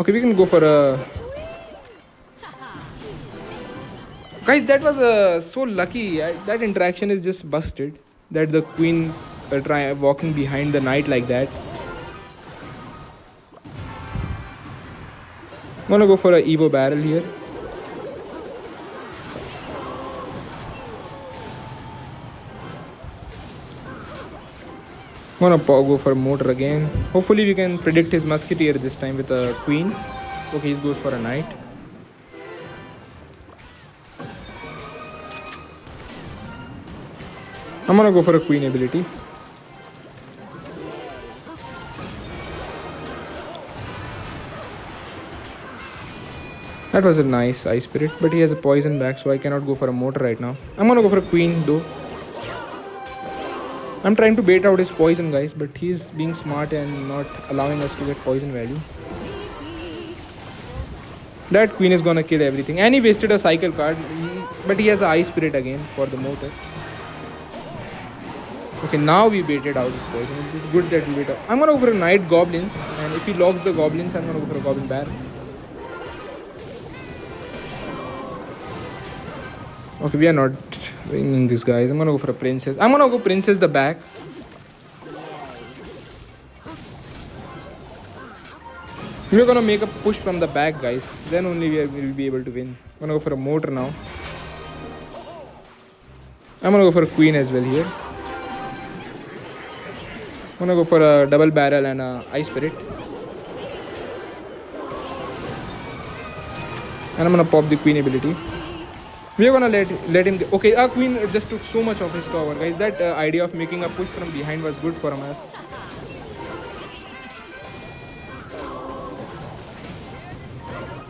Okay, we can go for a. Guys, that was so lucky. That interaction is just busted. That the queen try walking behind the knight like that. I'm gonna go for a Evo barrel here. I'm gonna go for a mortar again. Hopefully we can predict his musketeer this time with a queen. Okay, he goes for a knight. I'm gonna go for a queen ability. That was a nice ice spirit, but he has a poison back, so I cannot go for a mortar right now. I'm gonna go for a queen though. I'm trying to bait out his poison, guys, but he's being smart and not allowing us to get poison value. That queen is gonna kill everything, and he wasted a cycle card, but he has a ice spirit again for the mortar. Okay, now we baited out his poison. It's good that we bait out. I'm gonna go for a knight goblins, and if he logs the goblins, I'm gonna go for a goblin barrel. Okay, we are not winning this, guys. I'm gonna go for a princess. I'm gonna go princess the back. We're gonna make a push from the back, guys. Then only will be able to win. I'm gonna go for a mortar now. I'm gonna go for a queen as well here. I'm gonna go for a double barrel and a ice spirit. And I'm gonna pop the queen ability. We are gonna let him get, okay, our queen just took so much of his cover, guys. That idea of making a push from behind was good for us.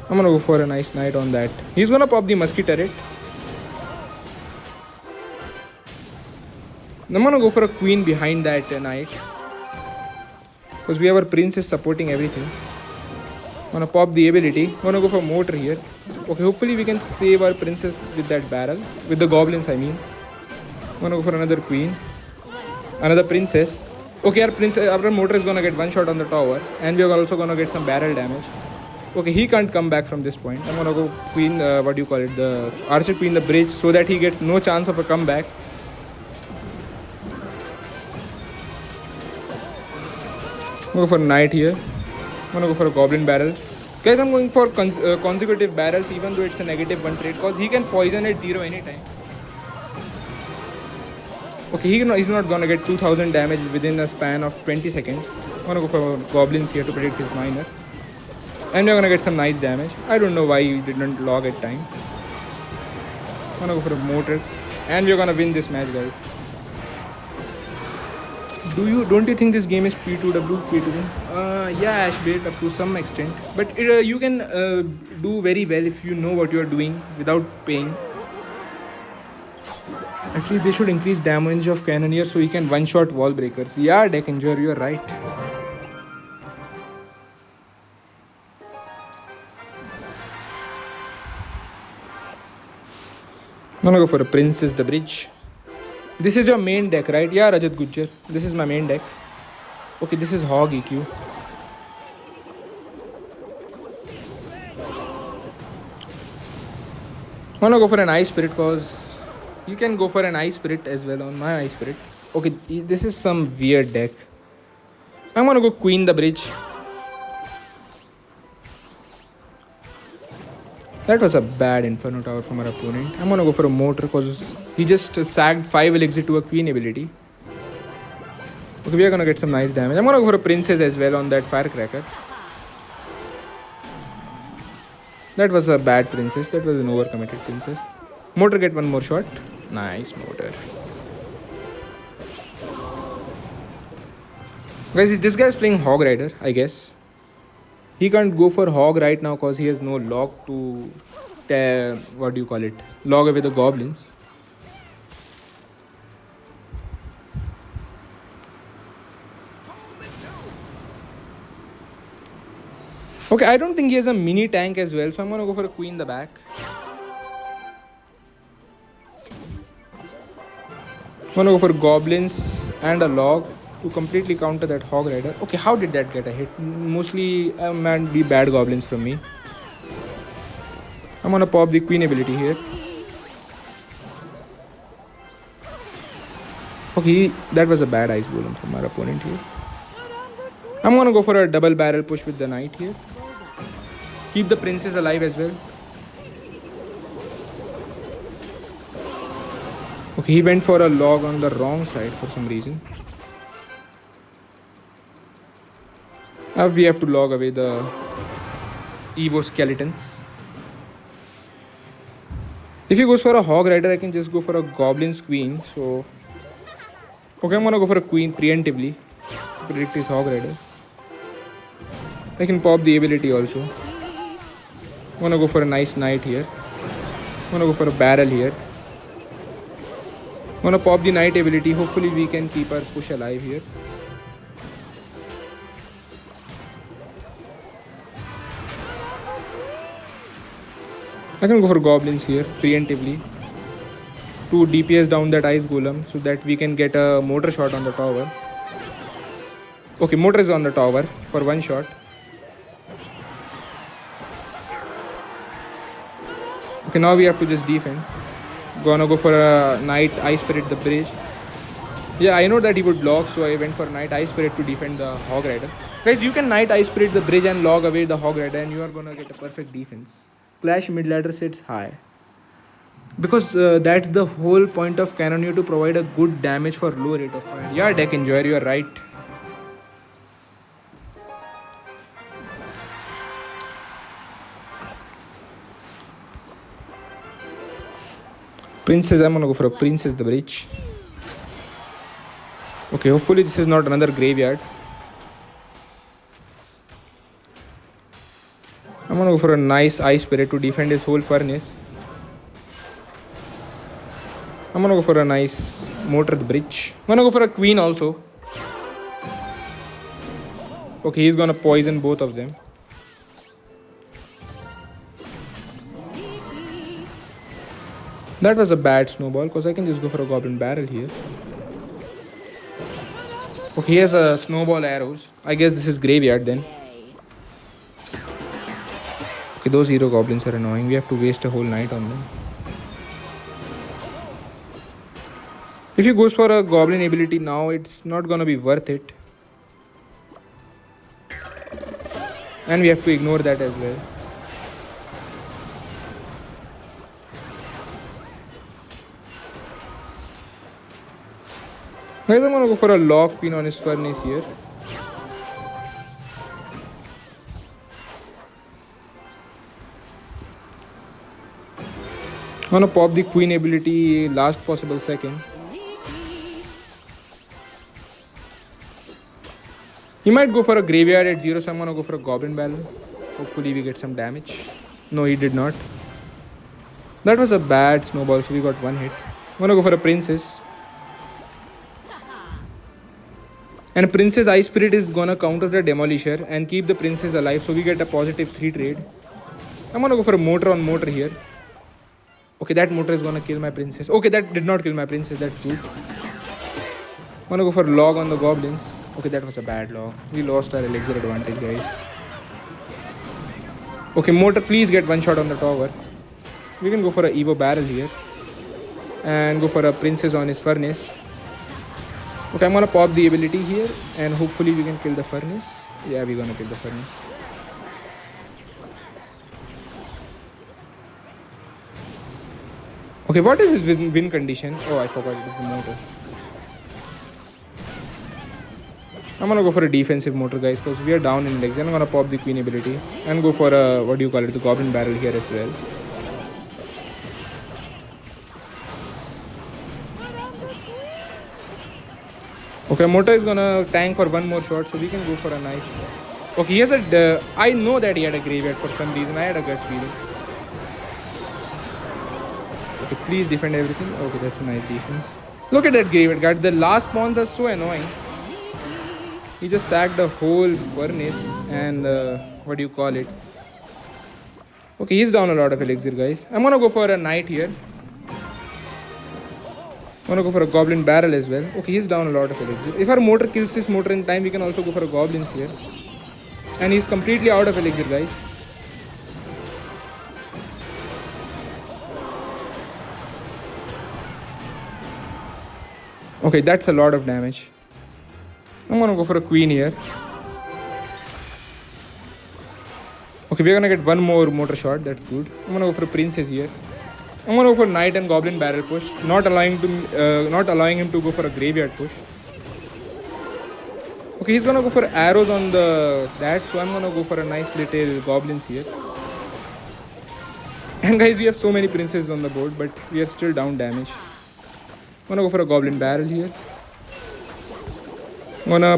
I'm gonna go for a nice knight on that. He's gonna pop the musky turret. I'm gonna go for a queen behind that knight, because we have our princess supporting everything. I'm gonna pop the ability. I'm gonna go for mortar here. Okay, hopefully we can save our princess with that barrel. With the goblins, I mean. I'm gonna go for another queen. Another princess. Okay, our mortar is gonna get one shot on the tower. And we are also gonna get some barrel damage. Okay, he can't come back from this point. I'm gonna go queen, the archer queen the bridge, so that he gets no chance of a comeback. I'm gonna go for knight here. I'm gonna go for a goblin barrel. Guys, I'm going for consecutive barrels even though it's a -1 trade, because he can poison at 0 anytime. Okay, he's not gonna get 2000 damage within a span of 20 seconds. I'm gonna go for goblins here to predict his miner. And we're gonna get some nice damage. I don't know why he didn't log at time. I'm gonna go for a mortar. And we're gonna win this match, guys. Don't you think this game is P2W, P2W? Yeah, Ashbait, up to some extent. But you can do very well if you know what you are doing without paying. At least they should increase damage of Cannoneer so he can one-shot wall breakers. Yeah, Deckinger, you're right. I'm gonna go for a Princess the Bridge. This is your main deck, right? Yeah, Rajat Gujjar. This is my main deck. Okay, this is Hog EQ. I'm gonna go for an Ice Spirit because you can go for an Ice Spirit as well on my Ice Spirit. Okay, this is some weird deck. I'm gonna go Queen the Bridge. That was a bad Inferno Tower from our opponent. I'm gonna go for a Mortar because he just sacked 5 elixir to a Queen ability. Okay, we are gonna get some nice damage. I'm gonna go for a Princess as well on that Firecracker. That was a bad Princess. That was an overcommitted Princess. Mortar get one more shot. Nice Mortar. Guys, this guy is playing Hog Rider, I guess. He can't go for Hog right now because he has no log to log away the goblins. Okay, I don't think he has a mini tank as well, so I'm gonna go for a queen in the back. I'm gonna go for goblins and a log to completely counter that hog rider. Okay, how did that get a hit? Mostly might be bad goblins from me. I'm gonna pop the queen ability here. Okay, that was a bad ice golem from our opponent here. I'm gonna go for a double barrel push with the knight here. Keep the princess alive as well. Okay, he went for a log on the wrong side for some reason. Now we have to log away the Evo skeletons. If he goes for a hog rider, I can just go for a goblin's queen. So, okay, I'm gonna go for a queen preemptively to predict his hog rider. I can pop the ability also. I'm gonna go for a nice knight here. I'm gonna go for a barrel here. I'm gonna pop the knight ability. Hopefully we can keep our push alive here. I can go for goblins here preemptively to DPS down that ice golem so that we can get a mortar shot on the tower. Okay, mortar is on the tower for one shot. Okay, now we have to just defend. Gonna go for a knight ice spirit the bridge. Yeah, I know that he would block, so I went for knight ice spirit to defend the hog rider. Guys, you can knight ice spirit the bridge and log away the hog rider, and you are gonna get a perfect defense. Clash mid ladder sits high because that's the whole point of cannoneer, to provide a good damage for low rate of fire. Yeah, deck enjoyer, you are right. Princess, I'm gonna go for a princess the bridge. Okay, hopefully this is not another graveyard. I'm gonna go for a nice ice spirit to defend his whole furnace. I'm gonna go for a nice mortar the bridge. I'm gonna go for a queen also. Okay, he's gonna poison both of them. That was a bad snowball because I can just go for a goblin barrel here. Okay, he has a snowball arrows. I guess this is graveyard then. Okay, those hero goblins are annoying. We have to waste a whole night on them. If he goes for a goblin ability now, it's not gonna be worth it. And we have to ignore that as well. Guys, I'm gonna go for a lock pin on his furnace here. I'm gonna pop the queen ability last possible second. He might go for a graveyard at 0, so I'm gonna go for a goblin barrel. Hopefully we get some damage. No, he did not. That was a bad snowball, so we got one hit. I'm gonna go for a princess. And princess ice spirit is gonna counter the demolisher and keep the princess alive, so we get a positive 3 trade. I'm gonna go for a mortar on mortar here. Okay, that mortar is gonna kill my princess. Okay, that did not kill my princess. That's good. I'm gonna go for log on the goblins. Okay, that was a bad log. We lost our elixir advantage, guys. Okay, mortar, please get one shot on the tower. We can go for a Evo barrel here. And go for a princess on his furnace. Okay, I'm gonna pop the ability here. And hopefully we can kill the furnace. Yeah, we're gonna kill the furnace. Okay, what is his win condition? Oh, I forgot it is the mortar. I'm gonna go for a defensive mortar, guys, because we are down in legs. And I'm gonna pop the queen ability and go for a, what do you call it, the goblin barrel here as well. Okay, mortar is gonna tank for one more shot, so we can go for a nice. Okay, he has a. I know that he had a graveyard for some reason. I had a gut feeling. Okay, please defend everything. Okay, that's a nice defense. Look at that graveyard guard. The last spawns are so annoying. He just sacked a whole furnace and what do you call it? Okay, he's down a lot of elixir, guys. I'm gonna go for a knight here. I'm gonna go for a goblin barrel as well. Okay, he's down a lot of elixir. If our motor kills this motor in time, we can also go for a goblins here. And he's completely out of elixir, guys. Okay, that's a lot of damage. I'm gonna go for a queen here. Okay, we're gonna get one more motor shot. That's good. I'm gonna go for a princess here. I'm gonna go for knight and goblin barrel push, not allowing him to go for a graveyard push. Okay, he's gonna go for arrows on that, so I'm gonna go for a nice little goblins here. And guys, we have so many princes on the board, but we are still down damage. I'm gonna go for a goblin barrel here. I'm gonna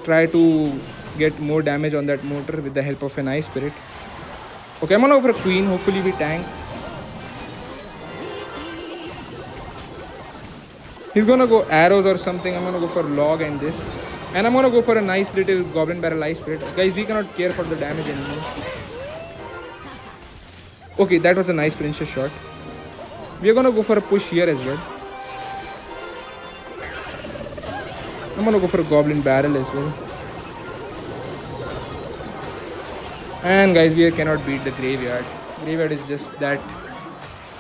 try to get more damage on that motor with the help of an ice spirit. Okay, I'm gonna go for a queen. Hopefully we tank. He's gonna go arrows or something. I'm gonna go for log and this. And I'm gonna go for a nice little goblin barrel ice spirit. Guys, we cannot care for the damage anymore. Okay, that was a nice princess shot. We're gonna go for a push here as well. I'm gonna go for a goblin barrel as well. And guys, we cannot beat the graveyard. Graveyard is just that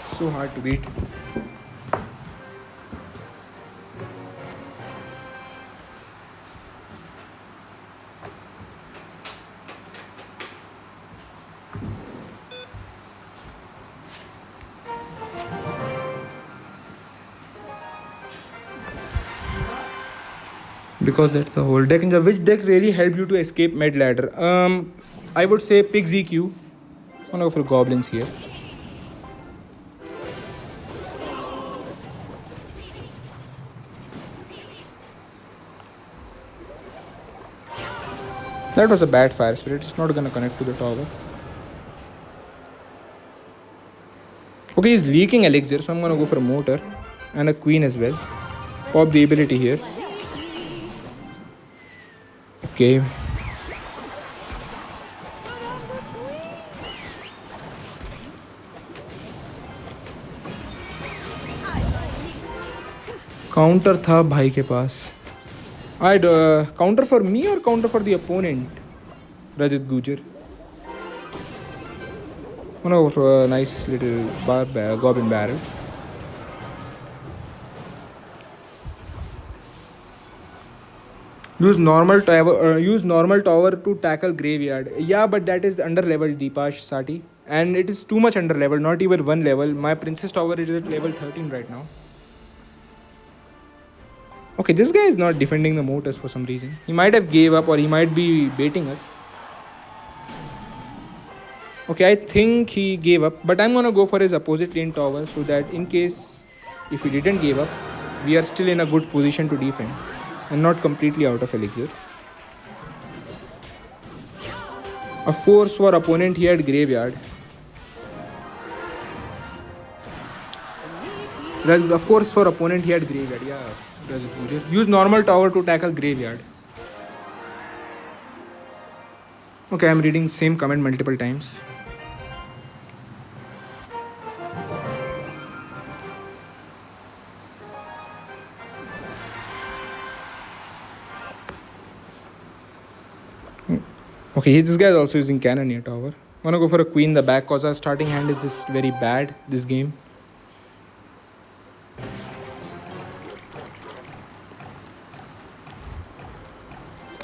so hard to beat. Because that's the whole deck. Which deck really helped you to escape med ladder? I would say Pig's EQ. I'm gonna go for goblins here. That was a bad fire spirit. It's not gonna connect to the tower. Okay, he's leaking elixir, so I'm gonna go for a motor and a queen as well. Pop the ability here. Okay. Counter था भाई के पास. I'd counter for me or counter for the opponent? Rajat Gujar. I'm gonna go for a nice little goblin barrel. Use normal tower to tackle graveyard. Yeah, but that is under level Deepash Sati, and it is too much under level. Not even one level. My princess tower is at level 13 right now. Okay, this guy is not defending the motors for some reason. He might have gave up or he might be baiting us. Okay, I think he gave up, but I'm gonna go for his opposite lane tower so that in case if he didn't give up, we are still in a good position to defend and not completely out of elixir. A force for opponent here at graveyard. Of course, for opponent he had graveyard. Yeah, use normal tower to tackle graveyard. Okay, I'm reading same comment multiple times. Okay, this guy is also using cannoneer tower. I'm gonna go for a queen in the back cause our starting hand is just very bad this game.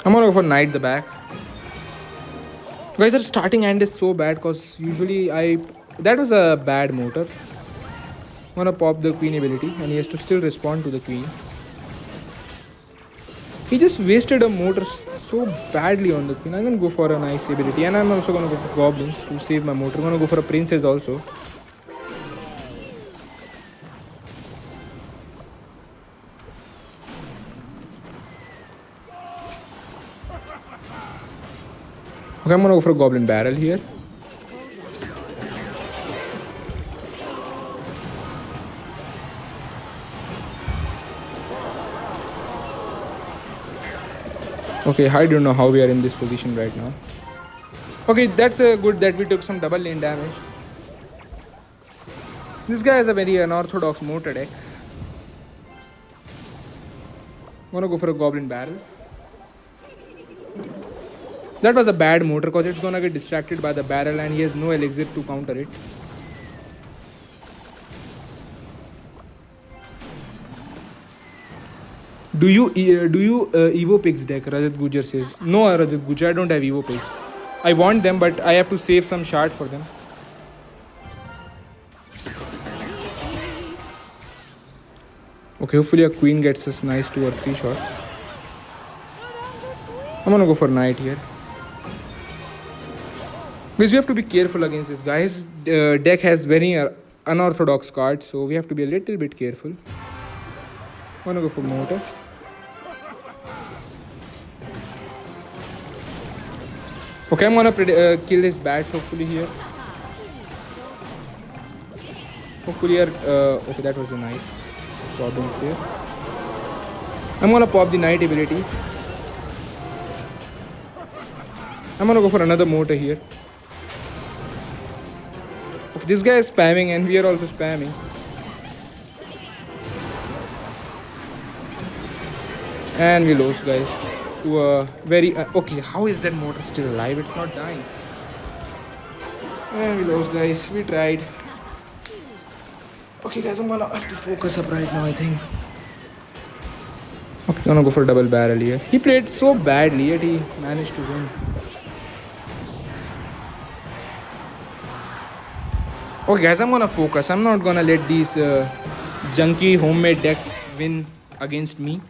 I'm gonna go for knight the back. Guys, our starting hand is so bad cause usually that was a bad motor. I'm gonna pop the queen ability and he has to still respond to the queen. He just wasted a motor so badly on the queen. I'm gonna go for a nice ability and I'm also gonna go for goblins to save my motor. I'm gonna go for a princess also. Okay, I'm gonna go for a goblin barrel here. Okay, I don't know how we are in this position right now. Okay, that's good that we took some double lane damage. This guy has a very unorthodox motor deck. I'm gonna go for a goblin barrel. That was a bad motor because it's gonna get distracted by the barrel and he has no elixir to counter it. Do you Evo picks deck? Rajat Gujar says. No, Rajat Gujar, I don't have Evo picks. I want them, but I have to save some shards for them. Okay, hopefully a queen gets us nice 2 or 3 shots. I'm gonna go for knight here. Because we have to be careful against this guy. His deck has very unorthodox cards, so we have to be a little bit careful. I'm gonna go for motor. Okay, I'm gonna kill his bats hopefully here. Hopefully, okay, that was a nice problems there. I'm gonna pop the knight ability. I'm gonna go for another motor here. Okay, this guy is spamming and we are also spamming. And we lost, guys. To a very okay, how is that motor still alive? It's not dying. And we lost, guys. We tried. Okay, guys, I'm gonna have to focus up right now, I think. Okay, gonna go for a double barrel here. He played so badly, yet he managed to win. Okay, guys, I'm gonna focus. I'm not gonna let these junky homemade decks win against me.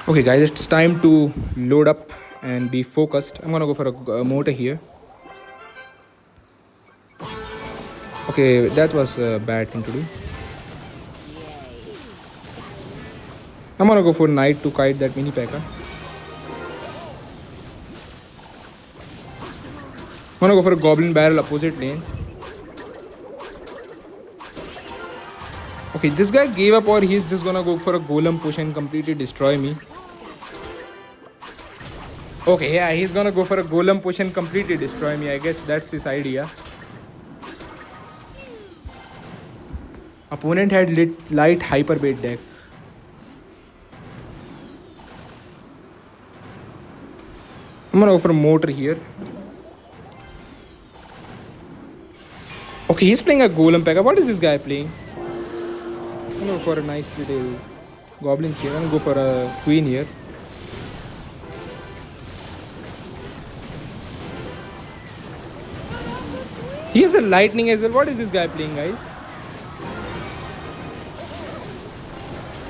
Okay, guys, it's time to load up and be focused. I'm gonna go for a motor here. Okay, that was a bad thing to do. I'm gonna go for knight to kite that mini P.E.K.K.A. I'm gonna go for a goblin barrel opposite lane. Okay, this guy gave up or he's just gonna go for a golem push and completely destroy me. Okay, yeah, he's gonna go for a golem push and completely destroy me. I guess that's his idea. Opponent had light hyper bait deck. I'm gonna go for a motor here. Okay, he's playing a golem P.E.K.K.A. What is this guy playing? I'm gonna go for a nice little goblins here. I'm gonna go for a queen here. He has a lightning as well. What is this guy playing, guys?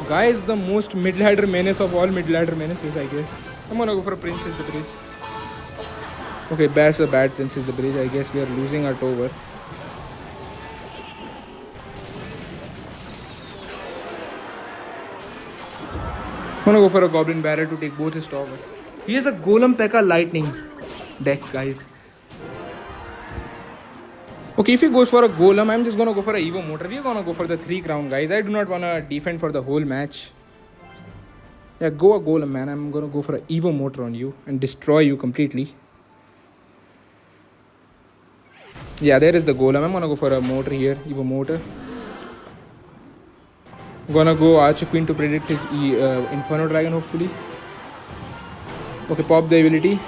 Guy is the most mid-ladder menace of all mid-ladder menaces, I guess. I'm gonna go for a Princess the Bridge. Okay, that's a bad Princess the Bridge. I guess we are losing our tower. I'm gonna go for a Goblin Barrel to take both his towers. He has a Golem P.E.K.K.A. Lightning deck, guys. Okay, if he goes for a Golem, I'm just gonna go for a Evo Motor. We're gonna go for the 3 crown, guys. I do not wanna defend for the whole match. Yeah, go a Golem, man. I'm gonna go for an Evo Motor on you and destroy you completely. Yeah, there is the Golem. I'm gonna go for a motor here, Evo Motor. I'm gonna go Archer Queen to predict his Inferno Dragon, hopefully. Okay, pop the ability.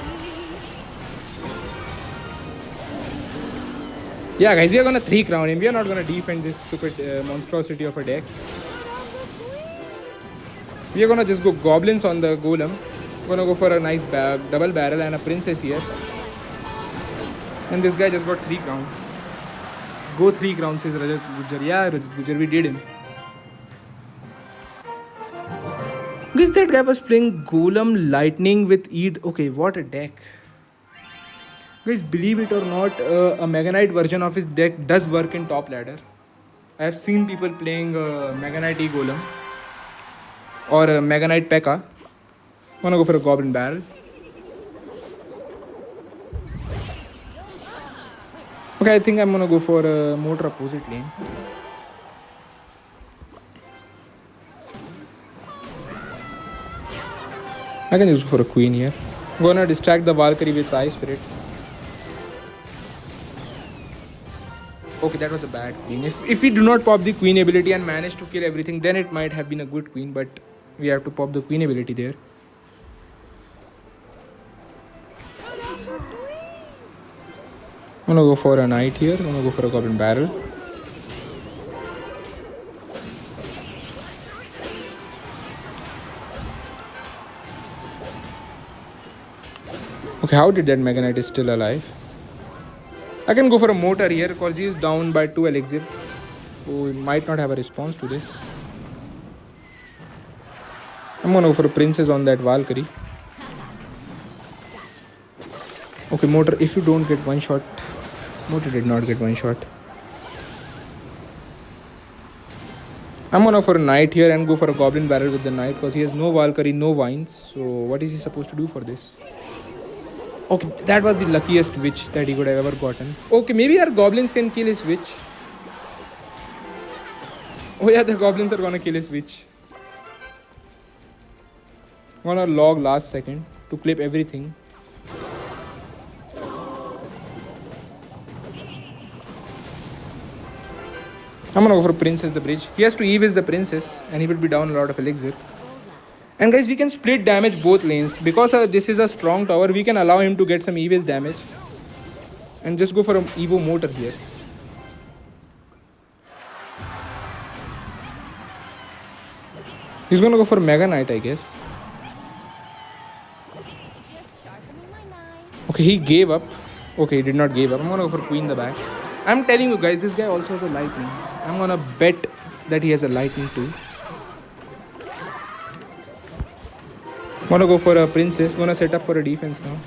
Yeah, guys, we are gonna 3 crown him. We are not gonna defend this stupid monstrosity of a deck. We are gonna just go goblins on the golem. Gonna go for a nice double barrel and a princess here. And this guy just got 3 crown. Go 3 crowns, says Rajat Gujar. Yeah, Rajat Gujar, we did him. Guys, that guy was playing golem lightning with Eid. Okay, what a deck. Guys, believe it or not, a Mega Knight version of his deck does work in top ladder. I have seen people playing Mega Knight E-golem or Mega Knight P.E.K.K.A. I'm gonna go for a Goblin Barrel. Okay, I think I'm gonna go for a motor opposite lane. I can use for a queen here. I'm gonna distract the Valkyrie with Ice Spirit. Okay, that was a bad queen. If we do not pop the queen ability and manage to kill everything, then it might have been a good queen, but we have to pop the queen ability there. I'm gonna go for a knight here. I'm gonna go for a goblin barrel. Okay, how did that Mega Knight is still alive? I can go for a motor here because he is down by 2 elixir. So he might not have a response to this. I'm gonna go for a princess on that Valkyrie. Okay, motor, if you don't get one shot. Motor did not get one shot. I'm gonna go for a knight here and go for a goblin barrel with the knight because he has no Valkyrie, no vines. So what is he supposed to do for this? Okay, that was the luckiest witch that he could have ever gotten. Okay, maybe our goblins can kill his witch. Oh yeah, the goblins are gonna kill his witch. I'm gonna log last second to clip everything. I'm gonna go for Princess the bridge. He has to Evis the princess and he will be down a lot of elixir. And guys, we can split damage both lanes. Because this is a strong tower, we can allow him to get some Evis damage. And just go for an Evo motor here. He's gonna go for Mega Knight, I guess. Okay, he gave up. Okay, he did not give up. I'm gonna go for Queen the back. I'm telling you guys, this guy also has a lightning. I'm gonna bet that he has a lightning too. Gonna go for a princess. Gonna set up for a defense now.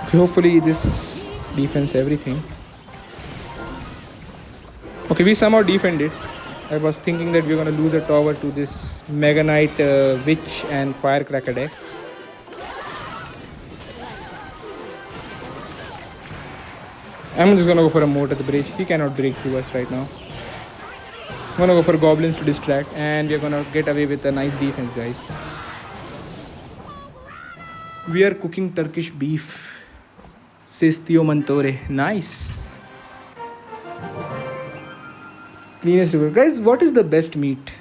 Okay, hopefully this defends everything. Okay, we somehow defended. I was thinking that we're gonna lose a tower to this Mega Knight, Witch and Firecracker deck. I'm just gonna go for a moat at the bridge. He cannot break through us right now. I'm gonna go for goblins to distract and we're gonna get away with a nice defense, guys. We are cooking Turkish beef. Says Theo Mantore. Nice. Cleanest river. Guys, what is the best meat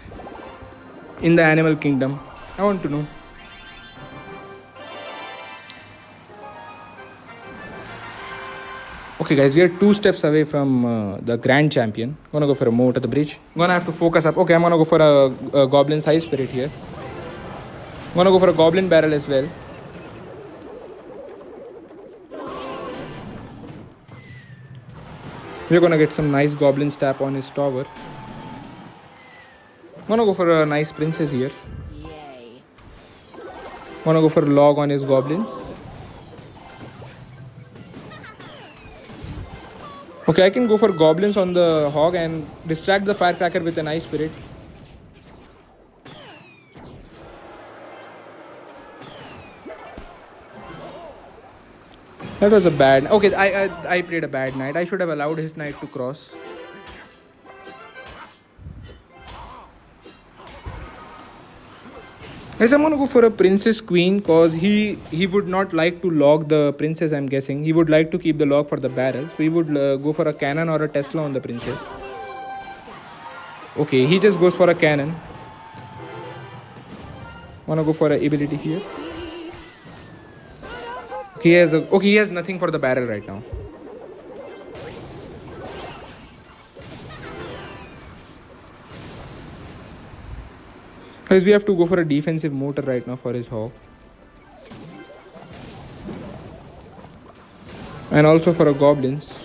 in the animal kingdom? I want to know. Okay guys, we are 2 steps away from the grand champion. I'm gonna go for a moat at the bridge. I'm gonna have to focus up. Okay, I'm gonna go for a goblin high spirit here. I'm gonna go for a goblin barrel as well. We're gonna get some nice goblin stab on his tower. I'm gonna go for a nice princess here. Yay. I'm gonna go for a log on his goblins. Okay, I can go for goblins on the hog and distract the firecracker with a nice spirit. That was a bad. Okay, I played a bad knight. I should have allowed his knight to cross. Guys, I'm gonna go for a princess queen because he would not like to log the princess. I'm guessing he would like to keep the log for the barrel, so he would go for a cannon or a Tesla on the princess. Okay, he just goes for a cannon. Wanna go for an ability here. Okay, he has nothing for the barrel right now. Guys, we have to go for a defensive motor right now for his hog. And also for a goblins.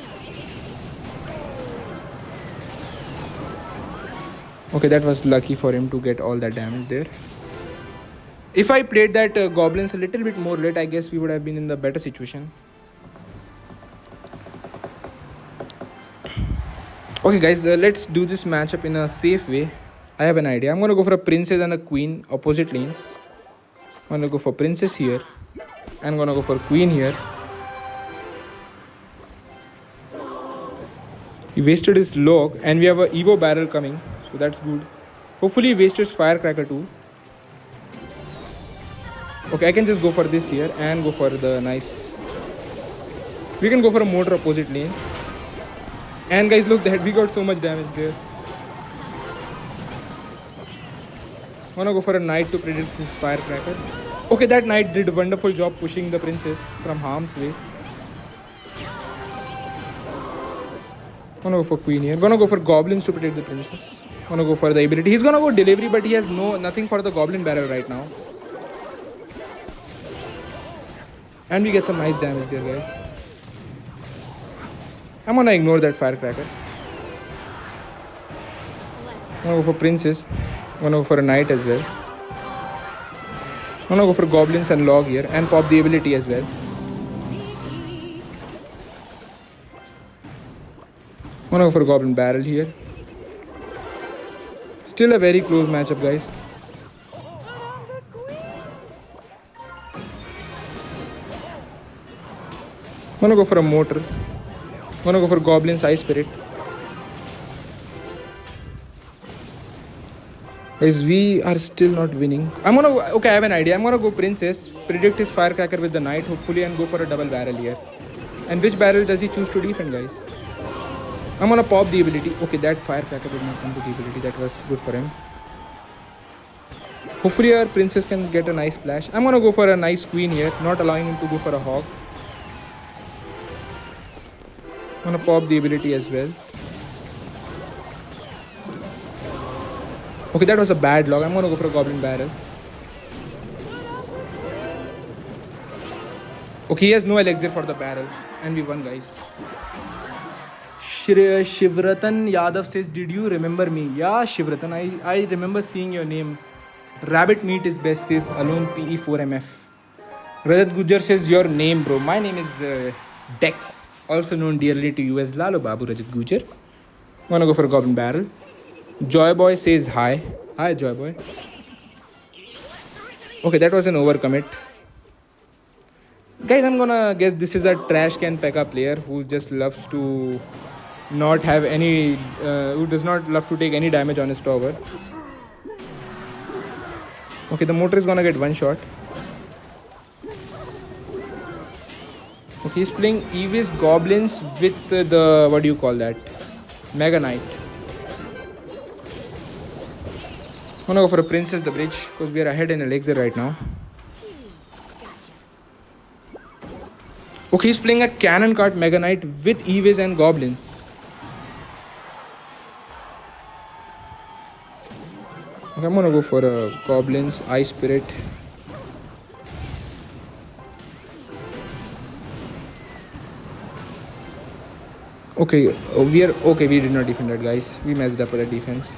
Okay, that was lucky for him to get all that damage there. If I played that goblins a little bit more late, I guess we would have been in the better situation. Okay guys, let's do this matchup in a safe way. I have an idea. I'm gonna go for a princess and a queen, opposite lanes. I'm gonna go for princess here. I'm gonna go for queen here. He wasted his log and we have a Evo barrel coming. So that's good. Hopefully he wasted his firecracker too. Okay, I can just go for this here and go for the nice. We can go for a mortar opposite lane. And guys, look that we got so much damage there. I'm gonna go for a knight to predict his firecracker. Okay, that knight did a wonderful job pushing the princess from harm's way. I'm gonna go for queen here. I'm gonna go for goblins to protect the princess. I'm gonna go for the ability. He's gonna go delivery, but he has nothing for the goblin barrel right now. And we get some nice damage there, guys. I'm gonna ignore that firecracker. I'm gonna go for princess. I'm gonna go for a knight as well. I'm gonna go for goblins and log here and pop the ability as well. I'm gonna go for a goblin barrel here. Still a very close matchup, guys. I'm gonna go for a mortar. I'm gonna go for Goblin's Eye Spirit. Guys, we are still not winning. Okay, I have an idea. I'm gonna go Princess, predict his firecracker with the knight, hopefully, and go for a double barrel here. And which barrel does he choose to defend, guys? I'm gonna pop the ability. Okay, that firecracker did not come to the ability. That was good for him. Hopefully our princess can get a nice splash. I'm gonna go for a nice queen here, not allowing him to go for a hog. I'm gonna pop the ability as well. Okay, that was a bad log. I'm gonna go for a goblin barrel. Okay, he has no elixir for the barrel. And we won, guys. Shivratan Yadav says, did you remember me? Yeah, Shivratan, I remember seeing your name. Rabbit meat is best, says Alone PE4MF. Rajat Gujar says, your name, bro. My name is Dex, also known dearly to you as Lalo Babu Rajat Gujar. I'm gonna go for a goblin barrel. Joy Boy says hi. Hi, Joy Boy. Okay, that was an overcommit. Guys, I'm gonna guess this is a trash can P.E.K.K.A player who just loves to not have any, who does not love to take any damage on his tower. Okay, the mortar is gonna get one shot. Okay, he's playing Evis Goblins with the, what do you call that? Mega Knight. I'm gonna go for a Princess the Bridge because we are ahead in elixir right now. Okay, he's playing a Cannon Cart Mega Knight with Evis and Goblins. Okay, I'm gonna go for a Goblin's Eye Spirit. Okay, we did not defend that, guys. We messed up with the defense.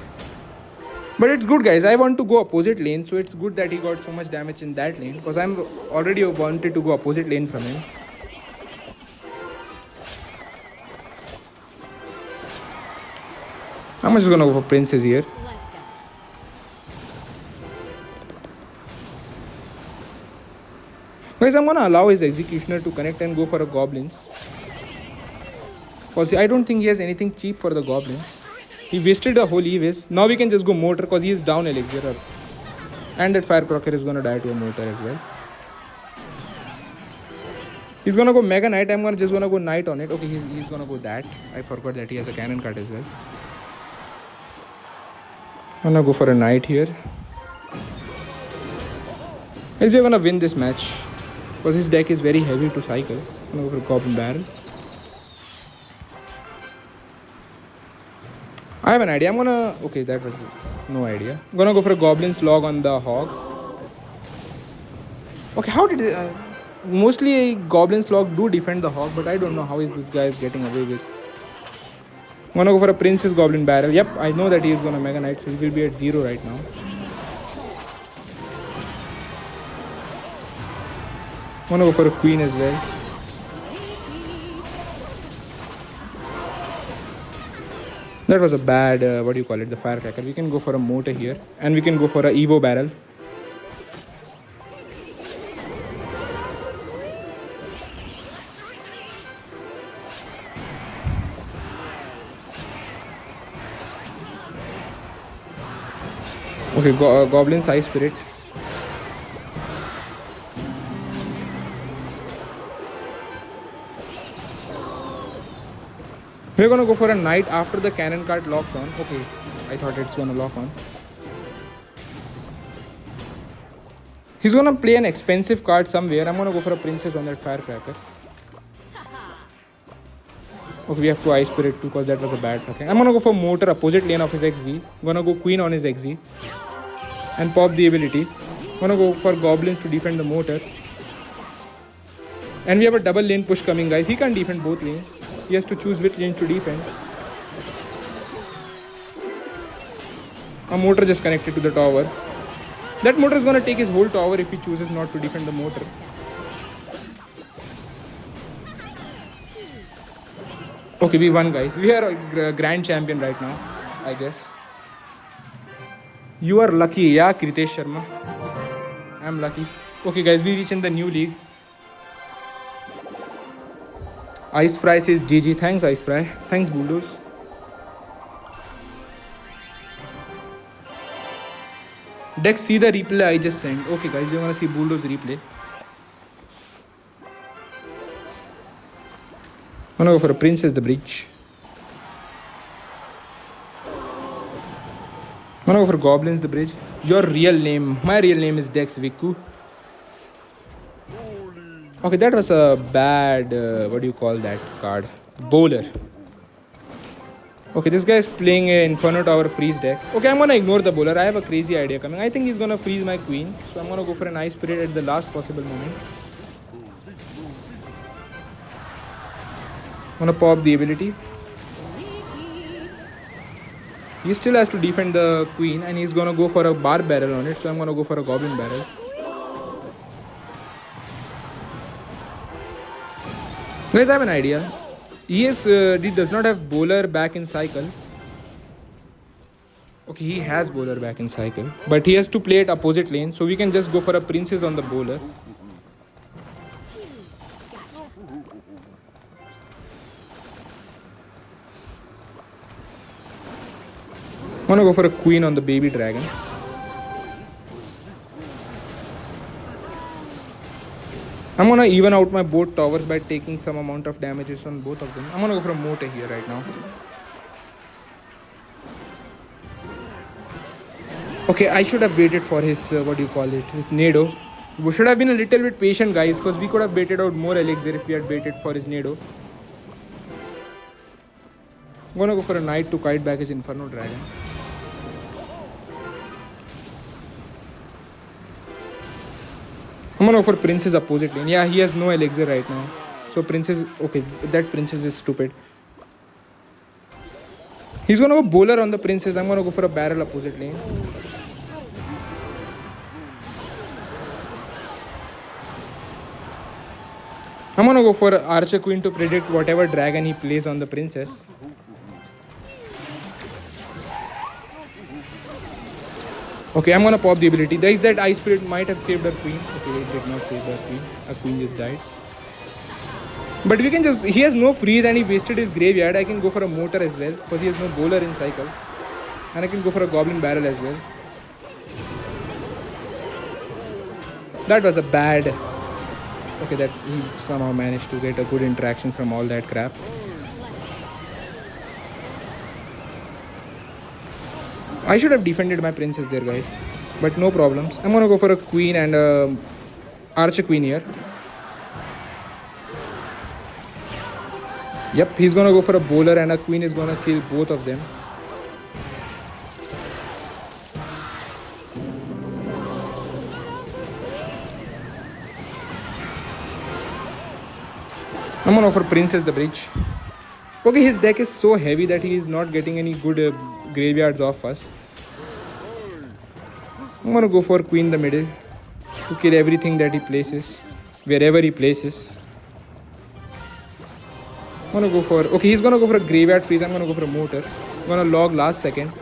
But it's good, guys. I want to go opposite lane, so it's good that he got so much damage in that lane because I'm already wanted to go opposite lane from him. I'm just gonna go for Princess here. Guys, I'm gonna allow his Executioner to connect and go for a Goblins. Because I don't think he has anything cheap for the Goblins. He wasted a whole Evis. Now we can just go Mortar because he is down elixir up. And that Firecracker is gonna die to a Mortar as well. He's gonna go Mega Knight. I'm just gonna go Knight on it. Okay, he's gonna go that. I forgot that he has a Cannon Card as well. I'm gonna go for a Knight here. Guys, we're gonna win this match because his deck is very heavy to cycle. I'm gonna go for a Goblin Barrel. I have an idea. Okay, that was no idea. I'm gonna go for a Goblin's Log on the Hog. Okay, how did mostly Goblin's Log do defend the Hog, but I don't know how is this guy getting away with. I'm gonna go for a Princess Goblin Barrel. Yep, I know that he is gonna Mega Knight, so he will be at 0 right now. I'm gonna go for a Queen as well. That was a bad, what do you call it, the firecracker. We can go for a mortar here. And we can go for a Evo barrel. Okay, Goblin's Ice Spirit. We're gonna go for a knight after the cannon card locks on. Okay, I thought it's gonna lock on. He's gonna play an expensive card somewhere. I'm gonna go for a princess on that firecracker. Okay, we have to Ice Spirit too because that was a bad fucking. I'm gonna go for mortar opposite lane of his XZ. Gonna go queen on his XZ. And pop the ability. Gonna go for goblins to defend the mortar. And we have a double lane push coming, guys. He can't defend both lanes. He has to choose which lane to defend. A mortar just connected to the tower. That mortar is gonna take his whole tower if he chooses not to defend the mortar. Okay, we won, guys. We are a grand champion right now, I guess. You are lucky, yeah, Kritesh Sharma. I'm lucky. Okay, guys, we reach in the new league. Ice Fry says GG. Thanks, Ice Fry. Thanks, Bulldoze. Dex, see the replay I just sent. Okay, guys, we're gonna see Bulldoze replay. I'm gonna go for a Princess the Bridge. I'm gonna go for Goblins the Bridge. Your real name. My real name is Dex Viku. Okay, that was a bad, what do you call that card? Bowler. Okay, this guy is playing a Inferno Tower freeze deck. Okay, I'm gonna ignore the bowler. I have a crazy idea coming. I think he's gonna freeze my queen. So I'm gonna go for an Ice Spirit at the last possible moment. I'm gonna pop the ability. He still has to defend the queen and he's gonna go for a bar barrel on it. So I'm gonna go for a goblin barrel. Guys, I have an idea. He does not have bowler back in cycle. Okay, he has bowler back in cycle. But he has to play it opposite lane. So we can just go for a princess on the bowler. I'm gonna go for a queen on the baby dragon. I'm gonna even out my both towers by taking some amount of damages on both of them. I'm gonna go for a mortar here right now. Okay, I should have waited for his, what do you call it, his Nado. We should have been a little bit patient, guys, because we could have baited out more elixir if we had waited for his Nado. I'm gonna go for a knight to kite back his Inferno Dragon. I'm gonna go for princess opposite lane. Yeah, he has no elixir right now. So princess, okay, that princess is stupid. He's gonna go bowler on the princess. I'm gonna go for a barrel opposite lane. I'm gonna go for Archer Queen to predict whatever dragon he plays on the princess. Okay, I'm gonna pop the ability. There is that Ice Spirit might have saved our queen. Okay, it did not save our queen. Our queen just died. But we can just... He has no freeze and he wasted his graveyard. I can go for a mortar as well because he has no bowler in cycle. And I can go for a goblin barrel as well. That was a bad... Okay, that he somehow managed to get a good interaction from all that crap. I should have defended my princess there, guys. But no problems. I'm gonna go for a queen and a archer queen here. Yep, he's gonna go for a bowler and a queen is gonna kill both of them. I'm gonna offer Princess the Bridge. Okay, his deck is so heavy that he is not getting any good graveyards off us. I'm gonna go for Queen the middle to kill everything that he places, wherever he places. I'm gonna go for... Okay, he's gonna go for a graveyard freeze. I'm gonna go for a mortar. Gonna log last second.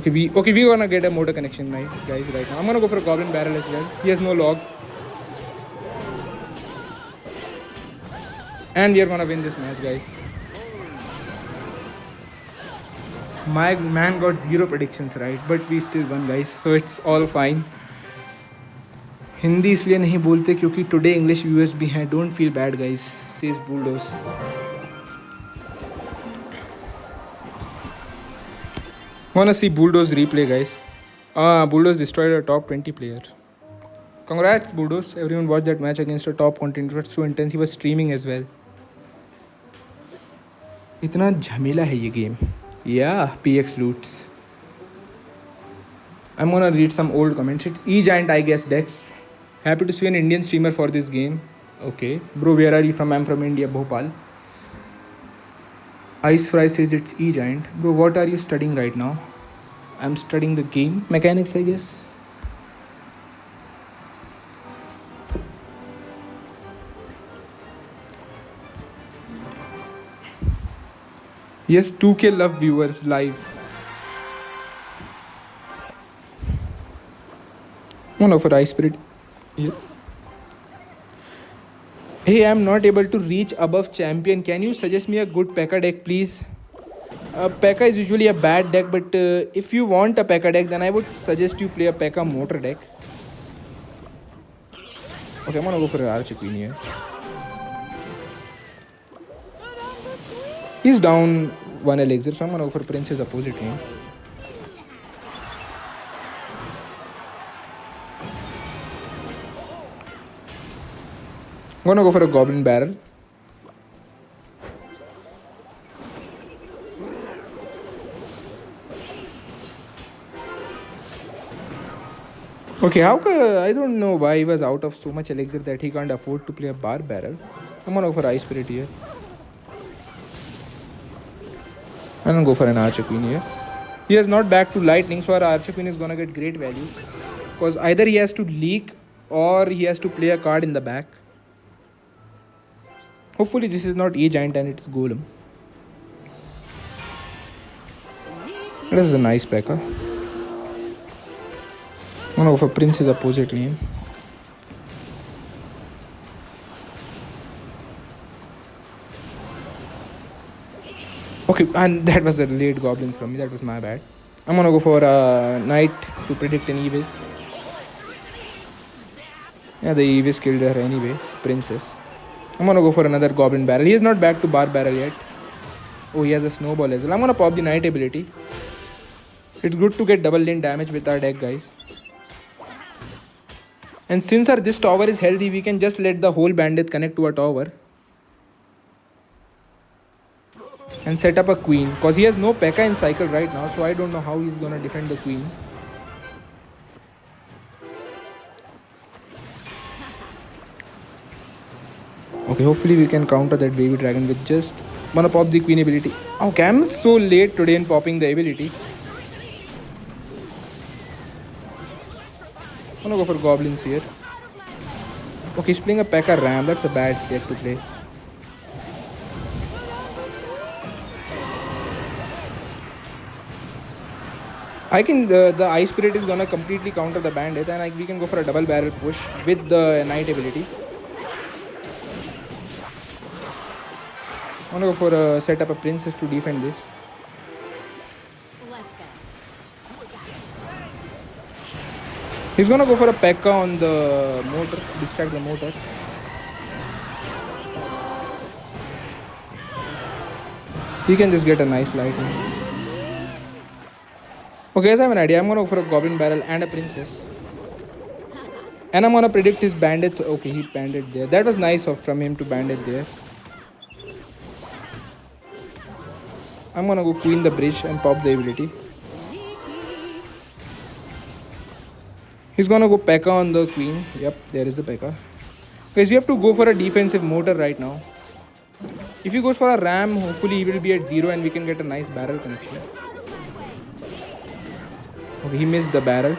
We're gonna get a motor connection, right, guys, right now. I'm gonna go for a goblin barrel as well. He has no log. And we are gonna win this match, guys. My man got 0 predictions right, but we still won, guys, so it's all fine. Hindi इसलिए नहीं बोलते क्योंकि today English viewers भी हैं. Don't feel bad guys, says bulldoze. Wanna see Bulldoze replay, guys? Bulldoze destroyed a top 20 player. Congrats, Bulldoze. Everyone watched that match against a top content. It was so intense. He was streaming as well. इतना झमेला है ये game. Yeah, PX loots. I'm gonna read some old comments. It's E-Giant, I guess, Dex. Happy to see an Indian streamer for this game. Okay. Bro, where are you from? I'm from India, Bhopal. Ice Fry says it's E-Giant. Bro, what are you studying right now? I'm studying the game mechanics, I guess. Yes, 2K love viewers live. One of our ice spirit. Yeah. Hey, I'm not able to reach above champion. Can you suggest me a good P.E.K.K.A deck, please? P.E.K.K.A is usually a bad deck, but if you want a P.E.K.K.A deck, then I would suggest you play a P.E.K.K.A motor deck. Okay, I'm gonna go for an Archer Queen here. He's down 1 elixir, so I'm gonna go for Prince's opposite lane. I'm gonna go for a Goblin Barrel. Okay, I don't know why he was out of so much elixir that he can't afford to play a bar barrel. I'm gonna go for Ice Spirit here. I'm gonna go for an Archer Queen here. He is not back to lightning, so our Archer Queen is gonna get great value. Because either he has to leak or he has to play a card in the back. Hopefully this is not E-Giant and it's Golem. That is a nice P.E.K.K.A. I'm gonna go for Prince's opposite lane. Okay, and that was a late goblins from me. That was my bad. I'm gonna go for a Knight to predict an Evis. Yeah, the Evis killed her anyway. Princess. I'm gonna go for another Goblin Barrel. He is not back to Bar Barrel yet. Oh, he has a Snowball as well. I'm gonna pop the Knight ability. It's good to get double lane damage with our deck, guys. And since this tower is healthy, we can just let the whole bandit connect to a tower. And set up a queen. Because he has no P.E.K.K.A in cycle right now, so I don't know how he's gonna defend the queen. Okay, hopefully we can counter that baby dragon with just... Wanna pop the queen ability. Okay, I'm so late today in popping the ability. I'm gonna go for goblins here. Okay, he's playing a P.E.K.K.A Ram. That's a bad deck to play. I can... the Ice Spirit is gonna completely counter the bandit, and we can go for a double barrel push with the Knight ability. I'm gonna go for a set up a princess to defend this. Let's go. He's gonna go for a P.E.K.K.A on the motor, distract the motor. He can just get a nice lightning. Okay, guys, I have an idea. I'm gonna go for a Goblin Barrel and a princess. And I'm gonna predict his bandit. Okay, he bandit there. That was nice from him to bandit there. I'm gonna go queen the bridge and pop the ability. He's gonna go P.E.K.K.A on the queen. Yep, there is the P.E.K.K.A. Guys, you have to go for a defensive motor right now. If he goes for a ram, hopefully he will be at 0 and we can get a nice barrel connection. Okay, he missed the barrel.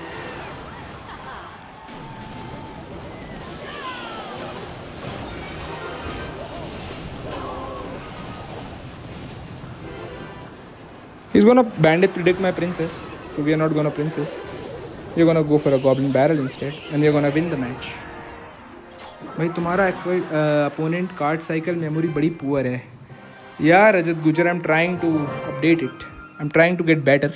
He's gonna bandit predict my princess, so we are not gonna princess. We're gonna go for a goblin barrel instead, and we're gonna win the match. भाई तुम्हारा opponent card cycle memory बड़ी poor है. Yeah, Rajat Gujar, I'm trying to update it. I'm trying to get better.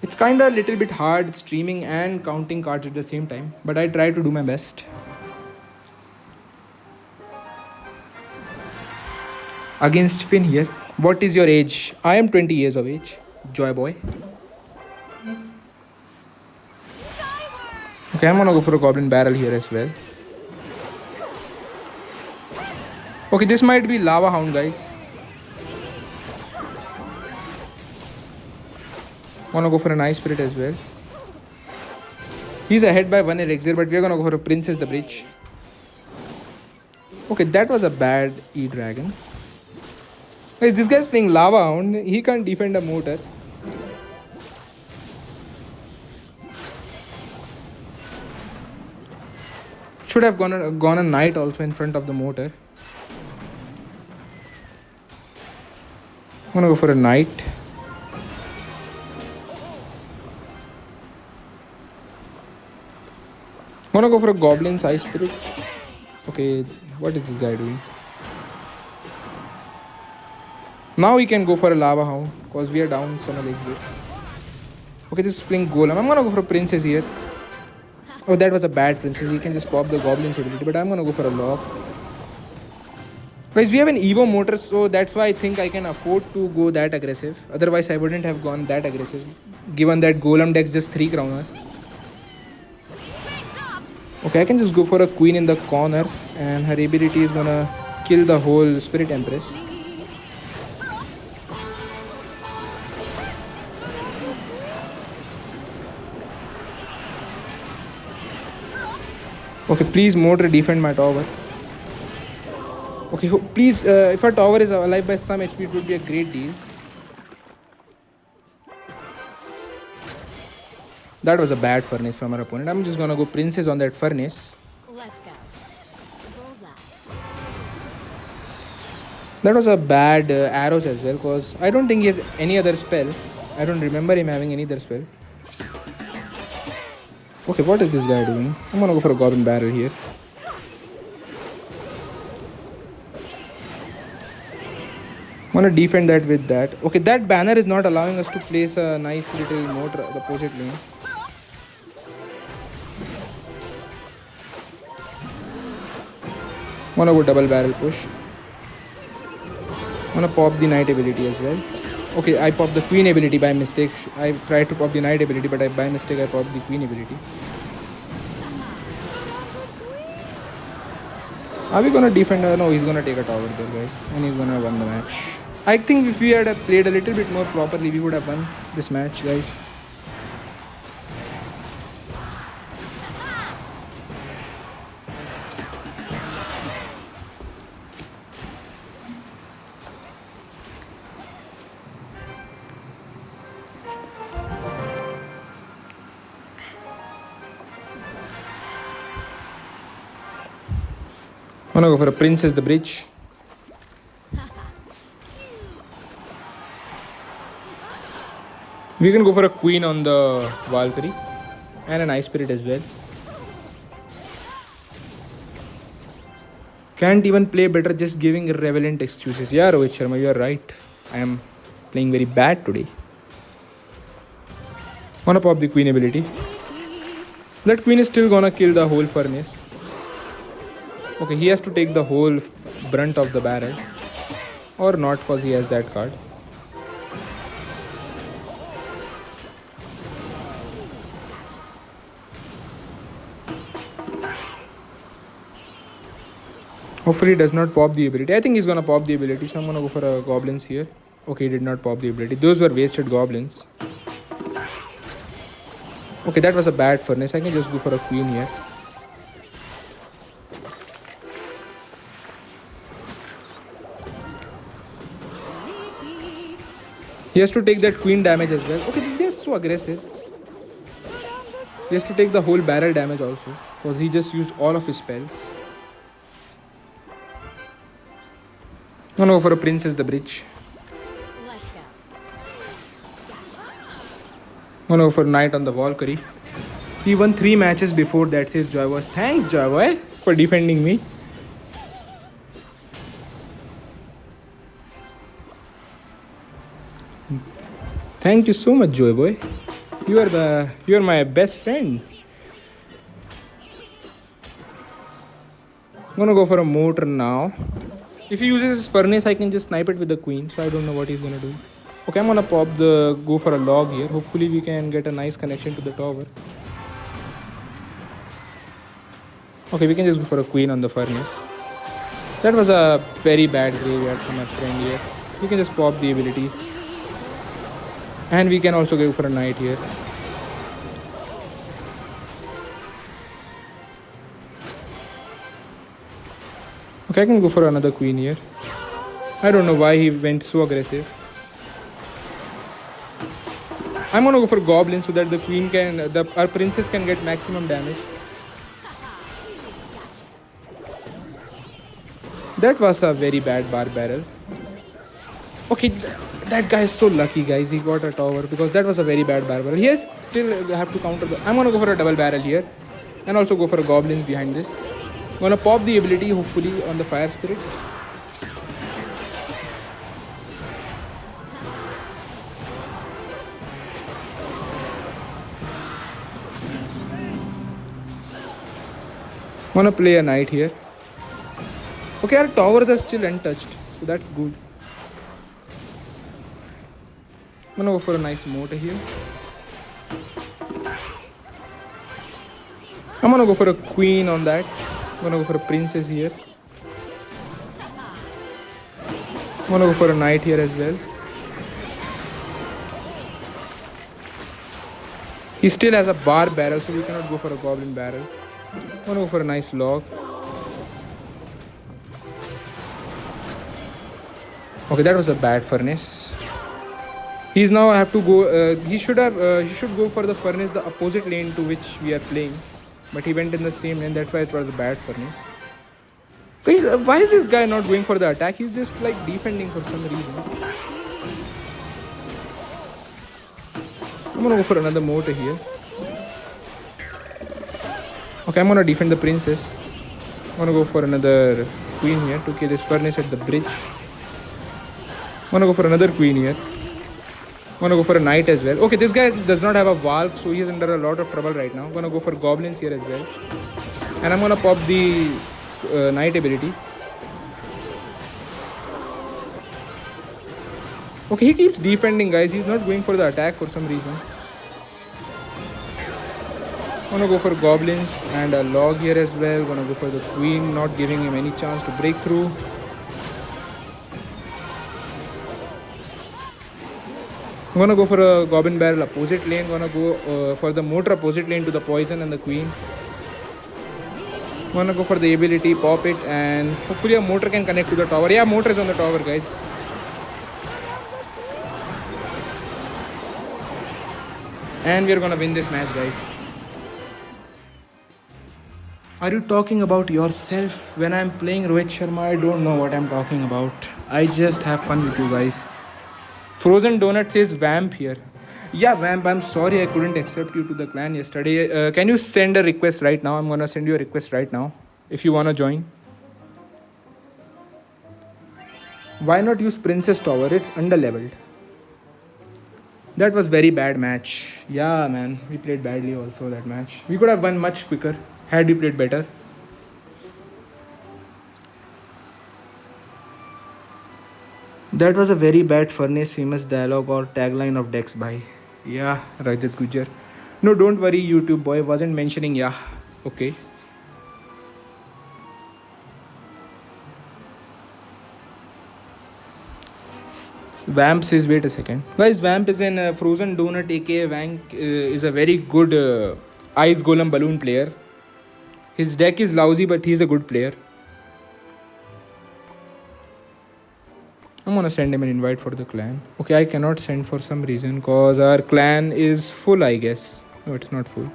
It's kinda a little bit hard streaming and counting cards at the same time, but I try to do my best. Against Finn here. What is your age? I am 20 years of age. Joy boy. Okay, I'm gonna go for a goblin barrel here as well. Okay, this might be lava hound, guys. Wanna go for an ice spirit as well. He's ahead by 1 elixir, but we're gonna go for a princess the bridge. Okay, that was a bad E-dragon. Guys, this guy's playing lava hound. He can't defend a mortar. Should have gone a knight also in front of the mortar. I'm gonna go for a knight. I'm gonna go for a goblin ice spirit. Okay, what is this guy doing? Now we can go for a lava hound because we are down some elixir. Okay, this is playing golem. I'm gonna go for a princess here. Oh, that was a bad princess. He can just pop the goblin's ability, but I'm gonna go for a lock. Guys, we have an Evo motor, so that's why I think I can afford to go that aggressive. Otherwise, I wouldn't have gone that aggressive, given that golem decks just 3 crowners. Okay, I can just go for a queen in the corner, and her ability is gonna kill the whole spirit empress. Okay, please mortar defend my tower. Okay, please, if our tower is alive by some HP, it would be a great deal. That was a bad furnace from our opponent. I'm just gonna go princess on that furnace. Let's go. Bullseye. That was a bad arrows as well, because I don't think he has any other spell. I don't remember him having any other spell. Okay, what is this guy doing? I'm gonna go for a goblin barrel here. I'm gonna defend that with that. Okay, that banner is not allowing us to place a nice little mortar at the opposite lane. I'm gonna go double barrel push. I'm gonna pop the knight ability as well. Okay, I popped the queen ability by mistake. I tried to pop the knight ability, but by mistake I popped the queen ability. Are we gonna defend? No, he's gonna take a tower there, guys, and he's gonna win the match. I think if we had played a little bit more properly, we would have won this match, guys. I'm gonna go for a princess the bridge. We can go for a queen on the Valkyrie and an ice spirit as well. Can't even play better, just giving irrelevant excuses. Yeah, Rohit Sharma, you are right. I am playing very bad today. Wanna pop the queen ability. That queen is still gonna kill the whole furnace. Okay, he has to take the whole brunt of the barrel. Or not, because he has that card. Hopefully he does not pop the ability. I think he's gonna pop the ability, so I'm gonna go for a goblins here. Okay, he did not pop the ability. Those were wasted goblins. Okay, that was a bad furnace. I can just go for a queen here. He has to take that queen damage as well. Okay, this guy is so aggressive. He has to take the whole barrel damage also, because he just used all of his spells. I'm gonna go for a princess the bridge. Let's Gonna go for knight on the Valkyrie. He won 3 matches before that, says Joy was. Thanks, Joy Boy, for defending me. Thank you so much, Joy Boy. You are my best friend. I'm gonna go for a mortar now. If he uses his furnace, I can just snipe it with the queen, so I don't know what he's gonna do. Okay, I'm gonna go for a log here. Hopefully we can get a nice connection to the tower. Okay, we can just go for a queen on the furnace. That was a very bad graveyard from my friend here. We can just pop the ability. And we can also go for a knight here. Okay, I can go for another queen here. I don't know why he went so aggressive. I'm gonna go for goblin so that our princess can get maximum damage. That was a very bad bar barrel. Okay, that guy is so lucky, guys. He got a tower because that was a very bad bar barrel. He has still have to counter I'm gonna go for a double barrel here and also go for a goblin behind this. I'm gonna pop the ability hopefully on the fire spirit. I'm gonna play a knight here. Okay, our towers are still untouched, so that's good. I'm gonna go for a nice mortar here. I'm gonna go for a queen on that. I'm gonna go for a princess here. I'm gonna go for a knight here as well. He still has a bar barrel, so we cannot go for a goblin barrel. I'm gonna go for a nice log. Okay, that was a bad furnace. He's now have to go. He should go for the furnace the opposite lane to which we are playing, but he went in the same lane. That's why it was a bad furnace. Guys, why is this guy not going for the attack? He's just like defending for some reason. I'm gonna go for another mortar here. Okay, I'm gonna defend the princess. I'm gonna go for another queen here to kill this furnace at the bridge. I'm gonna go for another queen here. I'm gonna go for a knight as well. Okay, this guy does not have a valk, so he is under a lot of trouble right now. I'm gonna go for goblins here as well. And I'm gonna pop the knight ability. Okay, he keeps defending, guys. He's not going for the attack for some reason. I'm gonna go for goblins and a log here as well. Gonna go for the queen, not giving him any chance to break through. I'm gonna go for a goblin barrel opposite lane. Gonna go for the mortar opposite lane to the poison and the queen. I'm gonna go for the ability, pop it, and hopefully a mortar can connect to the tower. Yeah, mortar is on the tower, guys. And we're gonna win this match, guys. Are you talking about yourself? When I'm playing Rohit Sharma, I don't know what I'm talking about. I just have fun with you guys. Frozen Donut says Vamp here. Yeah, Vamp, I'm sorry I couldn't accept you to the clan yesterday. Can you send a request right now? I'm gonna send you a request right now if you wanna join. Why not use Princess Tower? It's under-leveled. That was very bad match. Yeah, man, we played badly also that match. We could have won much quicker had we played better. That was a very bad furnace famous dialogue or tagline of Dex by. Yeah, Rajat Gujar. No, don't worry, YouTube boy. Wasn't mentioning yeah. Okay. Vamp says, wait a second. Guys, Vamp is in Frozen Donut aka Vamp is a very good Ice Golem Balloon player. His deck is lousy, but he's a good player. I'm gonna send him an invite for the clan. Okay, I cannot send for some reason cause our clan is full, I guess. No, it's not full.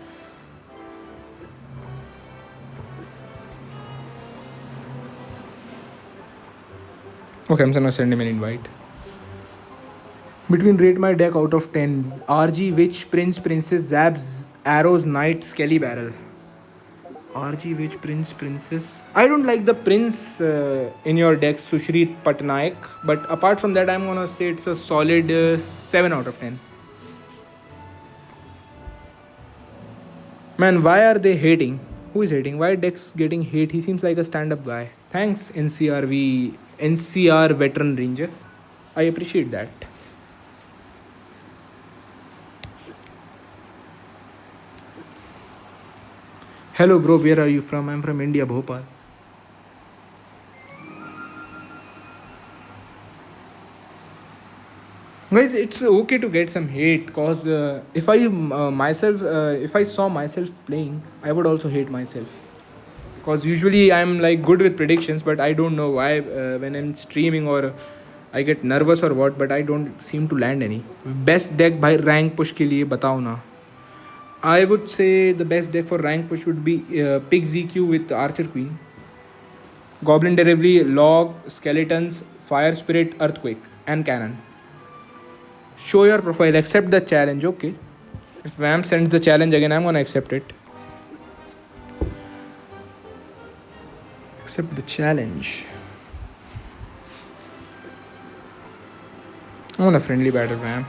Okay, I'm gonna send him an invite. Between rate my deck out of 10. RG, Witch, Prince, Princess, Zabs, Arrows, Knight, Skelly Barrel. RG, Witch, Prince, Princess. I don't like the Prince in your deck, Sushrit Patnaik. But apart from that, I'm gonna say it's a solid 7 out of 10. Man, why are they hating? Who is hating? Why Dex getting hate? He seems like a stand-up guy. Thanks, NCR veteran ranger. I appreciate that. Hello, bro. Where are you from? I'm from India, Bhopal. Guys, it's okay to get some hate cause if I saw myself playing, I would also hate myself. Cause usually I'm like good with predictions, but I don't know why when I'm streaming or I get nervous or what, but I don't seem to land any. Best deck by rank push के लिए बताओ ना. I would say the best deck for rank push would be Pig ZQ with Archer Queen, Goblin Delivery, Log, Skeletons, Fire Spirit, Earthquake, and Cannon. Show your profile, accept the challenge. Okay. If Vamp sends the challenge again, I'm gonna accept it. Accept the challenge. I want a friendly battle, Vamp.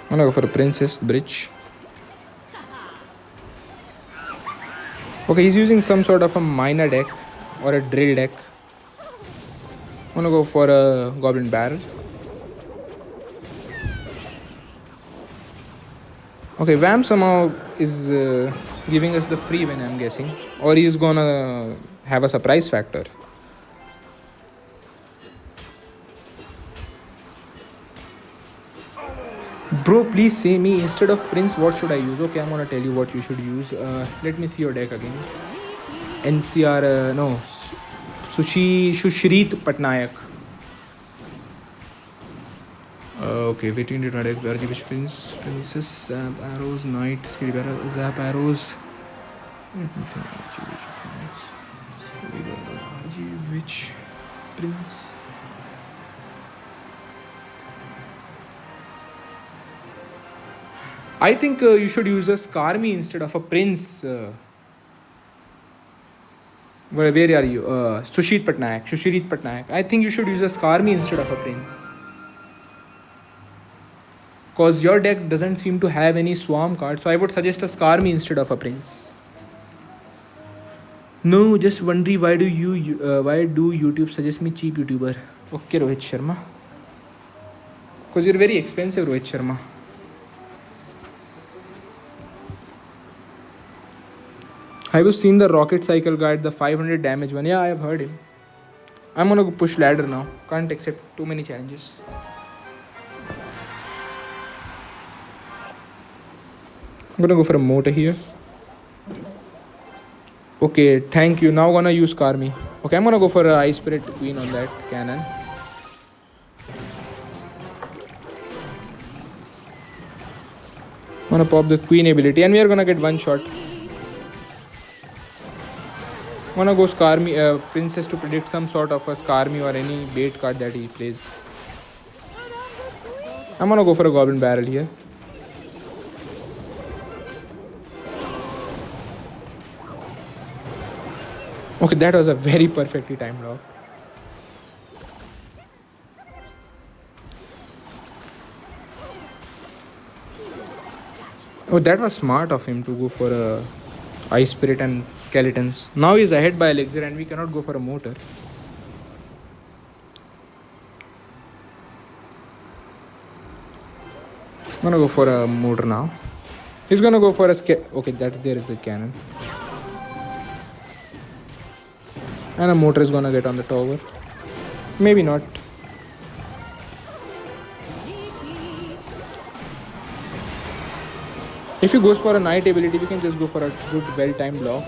I'm gonna go for a Princess Bridge. Okay, he's using some sort of a minor deck or a drill deck. I'm gonna go for a Goblin Barrel. Okay, Vamp somehow is giving us the free win, I'm guessing. Or he's gonna have a surprise factor. Bro, please say me, instead of Prince, what should I use? Okay, I'm gonna tell you what you should use. Let me see your deck again. NCR, no. Sushrit Patnaik. Okay, between the deck, RG Witch, Prince, Princess, Zap, Arrows, Knight, Skilly Barrel, Zap, Arrows. RG Witch, Prince. I think you should use a Skarmy instead of a Prince. Where are you? Sushrit Patnaik. I think you should use a Skarmy instead of a Prince. Cause your deck doesn't seem to have any swarm cards, so I would suggest a Skarmy instead of a Prince. No, just wondering why do YouTube suggest me cheap YouTuber? Okay, Rohit Sharma. Cause you're very expensive, Rohit Sharma. Have you seen the Rocket Cycle guide, the 500 damage one? Yeah, I have heard him. I'm gonna go push ladder now. Can't accept too many challenges. I'm gonna go for a motor here. Okay, thank you. Now gonna use Karmi. Okay, I'm gonna go for a Ice Spirit Queen on that cannon. I'm gonna pop the Queen ability and we are gonna get one shot. I'm gonna go Skarmy, Princess to predict some sort of a Skarmy or any bait card that he plays. I'm gonna go for a Goblin Barrel here. Okay, that was a very perfectly timed lock. Oh, that was smart of him to go for a Ice Spirit and Skeletons. Now he's ahead by Elixir and we cannot go for a motor. I'm gonna go for a motor now. He's gonna go for a okay, there is the cannon. And a motor is gonna get on the tower. Maybe not. If he goes for a Knight ability, we can just go for a good well-timed block.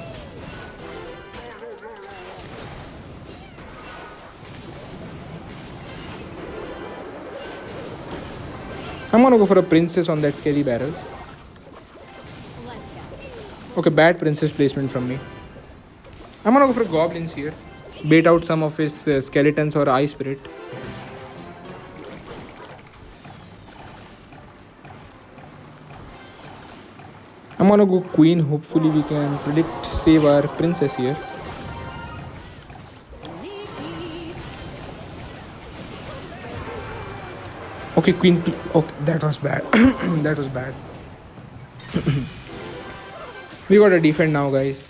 I'm gonna go for a Princess on that Skelly Barrel. Okay, bad Princess placement from me. I'm gonna go for Goblins here. bait out some of his skeletons or ice spirit. I'm gonna go queen. Hopefully we can save our princess here. Okay, queen. Okay, that was bad. That was bad. We gotta defend now, guys.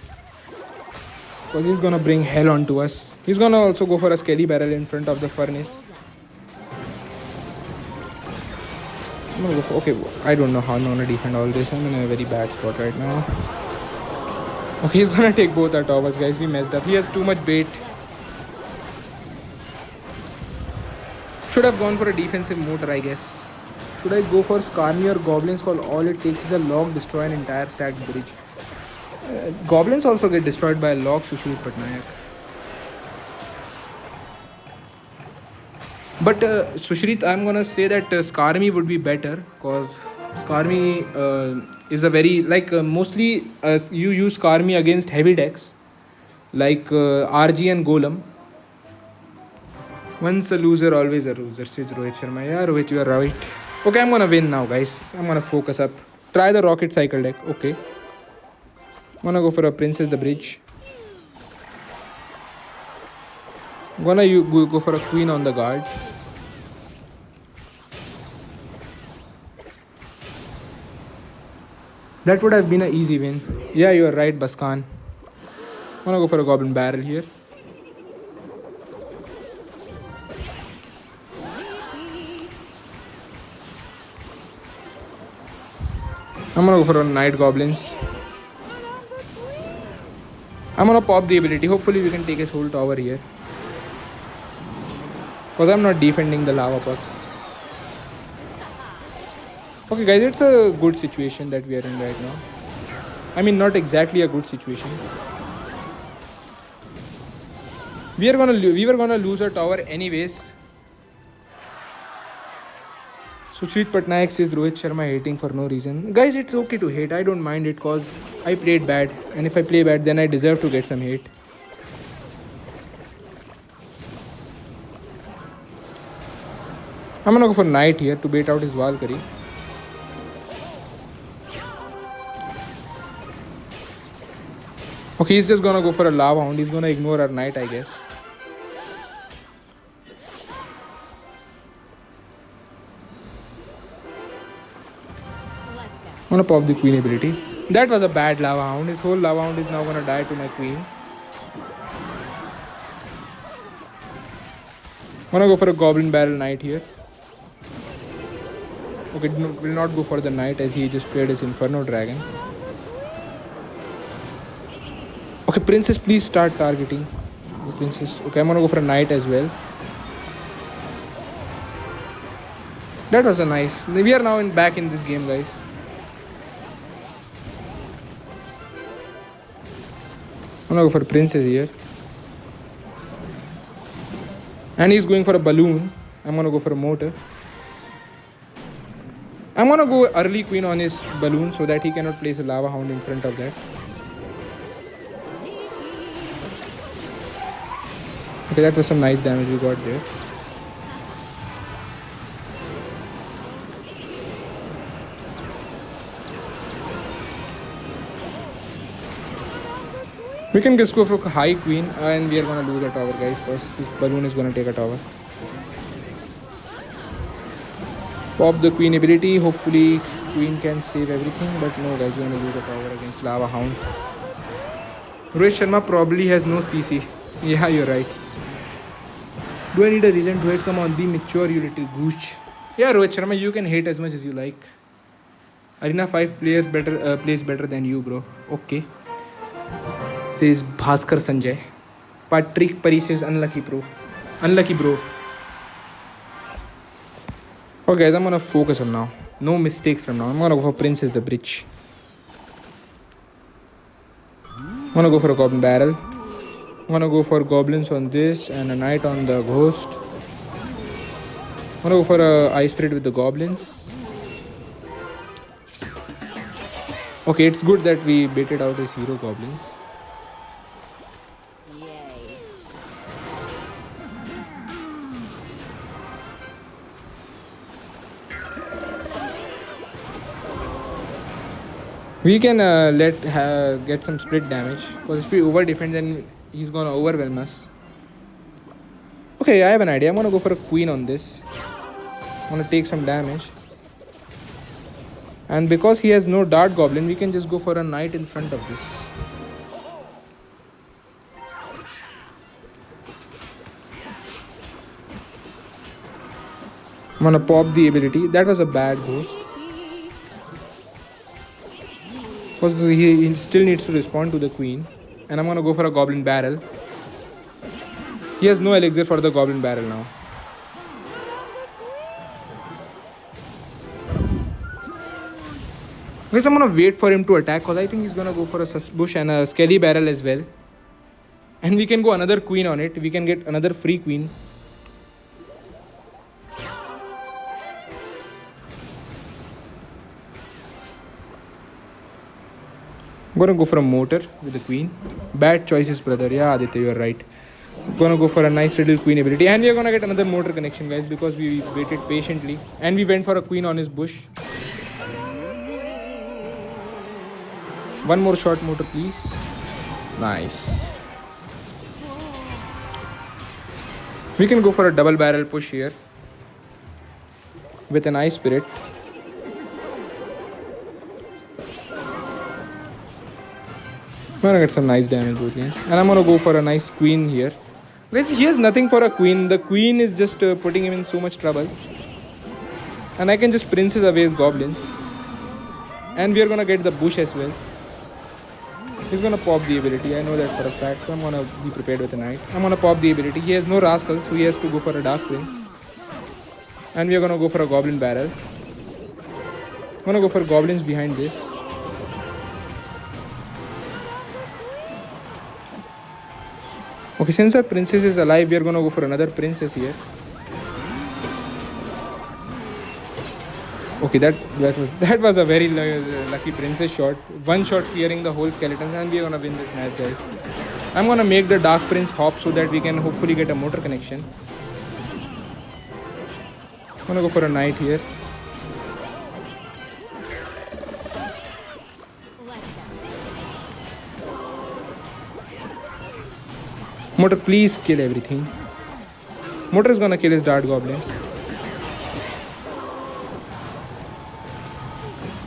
Because he's gonna bring hell onto us. He's gonna also go for a skelly barrel in front of the furnace. I'm gonna go for, okay, I don't know how I'm gonna defend all this. I'm in a very bad spot right now. Okay, he's gonna take both our towers, guys. We messed up. He has too much bait. Should have gone for a defensive motor, I guess. Should I go for Skarmy or Goblins? Call all it takes is a log, destroy an entire stacked bridge. Goblins also get destroyed by a log, Sushrit Patnaik. But Sushrit, I'm gonna say that Skarmy would be better because Skarmy is a very mostly you use Skarmy against heavy decks like RG and Golem. Once a loser, always a loser, says Rohit Sharma. Yeah, Rohit, you are right. Okay, I'm gonna win now, guys. I'm gonna focus up. Try the rocket cycle deck. Okay. I'm gonna go for a princess the bridge. I'm gonna go for a queen on the guards. That would have been an easy win. Yeah, you are right, Baskan. I'm gonna go for a goblin barrel here. I'm gonna go for a knight goblins. I'm gonna pop the ability. Hopefully we can take his whole tower here. Because I'm not defending the lava pucks. Okay guys, it's a good situation that we are in right now. I mean, not exactly a good situation. We were gonna lose our tower anyways. Sushrit Patnaik says Rohit Sharma hating for no reason. Guys, it's okay to hate. I don't mind it because I played bad. And if I play bad, then I deserve to get some hate. I'm gonna go for knight here to bait out his Valkyrie. Okay, he's just gonna go for a lava hound. He's gonna ignore our knight, I guess. I'm gonna pop the queen ability. That was a bad lava hound. His whole lava hound is now gonna die to my queen. I'm gonna go for a goblin barrel knight here. Okay, will not go for the knight as he just played his inferno dragon. Okay, princess, please start targeting the princess. Okay, I'm gonna go for a knight as well. That was a nice. We are now back in this game, guys. I'm gonna go for a princess here. And he's going for a balloon. I'm gonna go for a motor. I'm gonna go early queen on his balloon so that he cannot place a lava hound in front of that. Okay, that was some nice damage we got there. We can just go for high queen and we are gonna lose our tower, guys, because this balloon is gonna take a tower. Pop the queen ability. Hopefully queen can save everything, but no guys, we're gonna lose a tower against lava hound. Rohit Sharma probably has no CC. Yeah, you're right. Do I need a reason to hate? Come on, be mature, you little gooch. Yeah, Rohit Sharma, you can hate as much as you like. Arena 5 plays better than you, bro. Okay. Says Bhaskar Sanjay. Patrick Pari says unlucky bro. Unlucky bro. Okay guys, I'm gonna focus on now. No mistakes from now. I'm gonna go for Princess the Bridge. I'm gonna go for a goblin barrel. I'm gonna go for goblins on this and a knight on the ghost. I'm gonna go for a ice spirit with the goblins. Okay, it's good that we baited out his hero goblins. We can get some split damage, because if we over defend, then he's gonna overwhelm us. Okay, I have an idea. I'm gonna go for a queen on this. I'm gonna take some damage. And because he has no dart goblin, we can just go for a knight in front of this. I'm gonna pop the ability. That was a bad ghost. Because he still needs to respond to the queen. And I'm gonna go for a goblin barrel. He has no elixir for the goblin barrel now. Guys, I'm gonna wait for him to attack, because I think he's gonna go for a bush and a skelly barrel as well. And we can go another queen on it. We can get another free queen. I'm gonna go for a mortar with the queen. Bad choices, brother. Yeah, Aditya, you're right. Gonna go for a nice little queen ability. And we're gonna get another mortar connection, guys, because we waited patiently. And we went for a queen on his bush. One more short mortar, please. Nice. We can go for a double barrel push here with an ice spirit. I'm gonna get some nice damage both lanes. And I'm gonna go for a nice queen here. Guys, he has nothing for a queen. The queen is just putting him in so much trouble. And I can just princess away his goblins. And we are gonna get the bush as well. He's gonna pop the ability. I know that for a fact. So I'm gonna be prepared with a knight. I'm gonna pop the ability. He has no rascal, so he has to go for a dark prince. And we are gonna go for a goblin barrel. I'm gonna go for goblins behind this. Okay, since our princess is alive, we are gonna go for another princess here. Okay, that was a very lucky princess shot. One shot clearing the whole skeleton, and we are gonna win this match, guys. I'm gonna make the dark prince hop so that we can hopefully get a mortar connection. I'm gonna go for a knight here. Mortar, please kill everything. Mortar is gonna kill his dart goblin.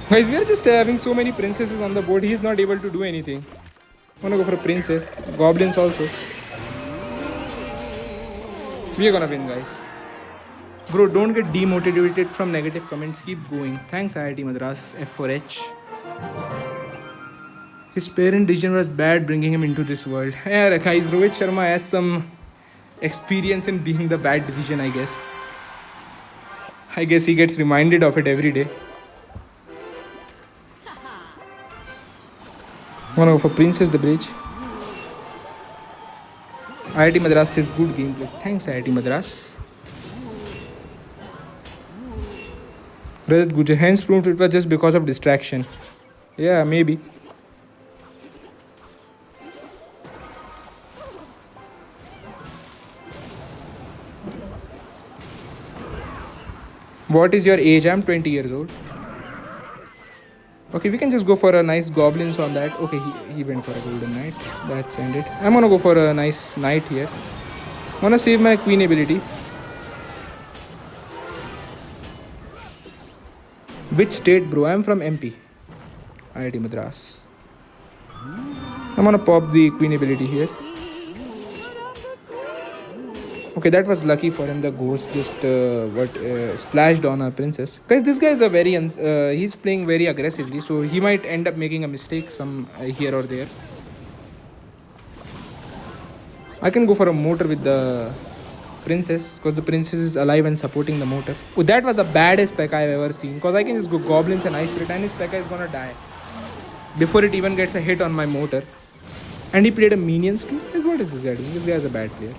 Guys, we are just having so many princesses on the board. He is not able to do anything. I'm gonna go for a princess. Goblins also. We are gonna win, guys. Bro, don't get demotivated from negative comments. Keep going. Thanks, IIT Madras F4H. His parent decision was bad bringing him into this world. Yeah, guys, Rohit Sharma has some experience in being the bad decision, I guess. I guess he gets reminded of it every day. I'm gonna go for Princess the Bridge. IIT Madras says good gameplay. Thanks, IIT Madras. Rajat Guja, hence proved it was just because of distraction. Yeah, maybe. What is your age? I'm 20 years old. Okay, we can just go for a nice goblins on that. Okay, he went for a golden knight. That's ended. I'm gonna go for a nice knight here. I'm gonna save my queen ability. Which state, bro? I'm from MP. IIT Madras. I'm gonna pop the queen ability here. Okay, that was lucky for him. The ghost just splashed on our princess. Guys, this guy is a very he's playing very aggressively, so he might end up making a mistake some here or there. I can go for a mortar with the princess, because the princess is alive and supporting the mortar. Oh, that was the baddest P.E.K.K.A I've ever seen, because I can just go goblins and ice spirit, and his P.E.K.K.A is gonna die before it even gets a hit on my mortar. And he played a minions too. What is this guy doing? This guy is a bad player.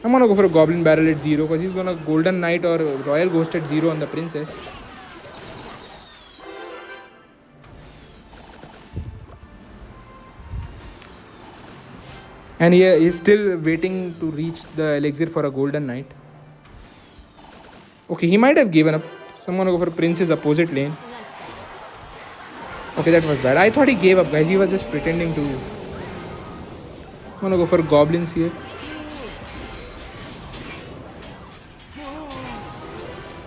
I'm gonna go for a goblin barrel at 0, because he's gonna golden knight or royal ghost at 0 on the princess. And he's still waiting to reach the elixir for a golden knight. Okay, he might have given up. So I'm gonna go for princess opposite lane. Okay, that was bad. I thought he gave up, guys. He was just pretending to. I'm gonna go for goblins here.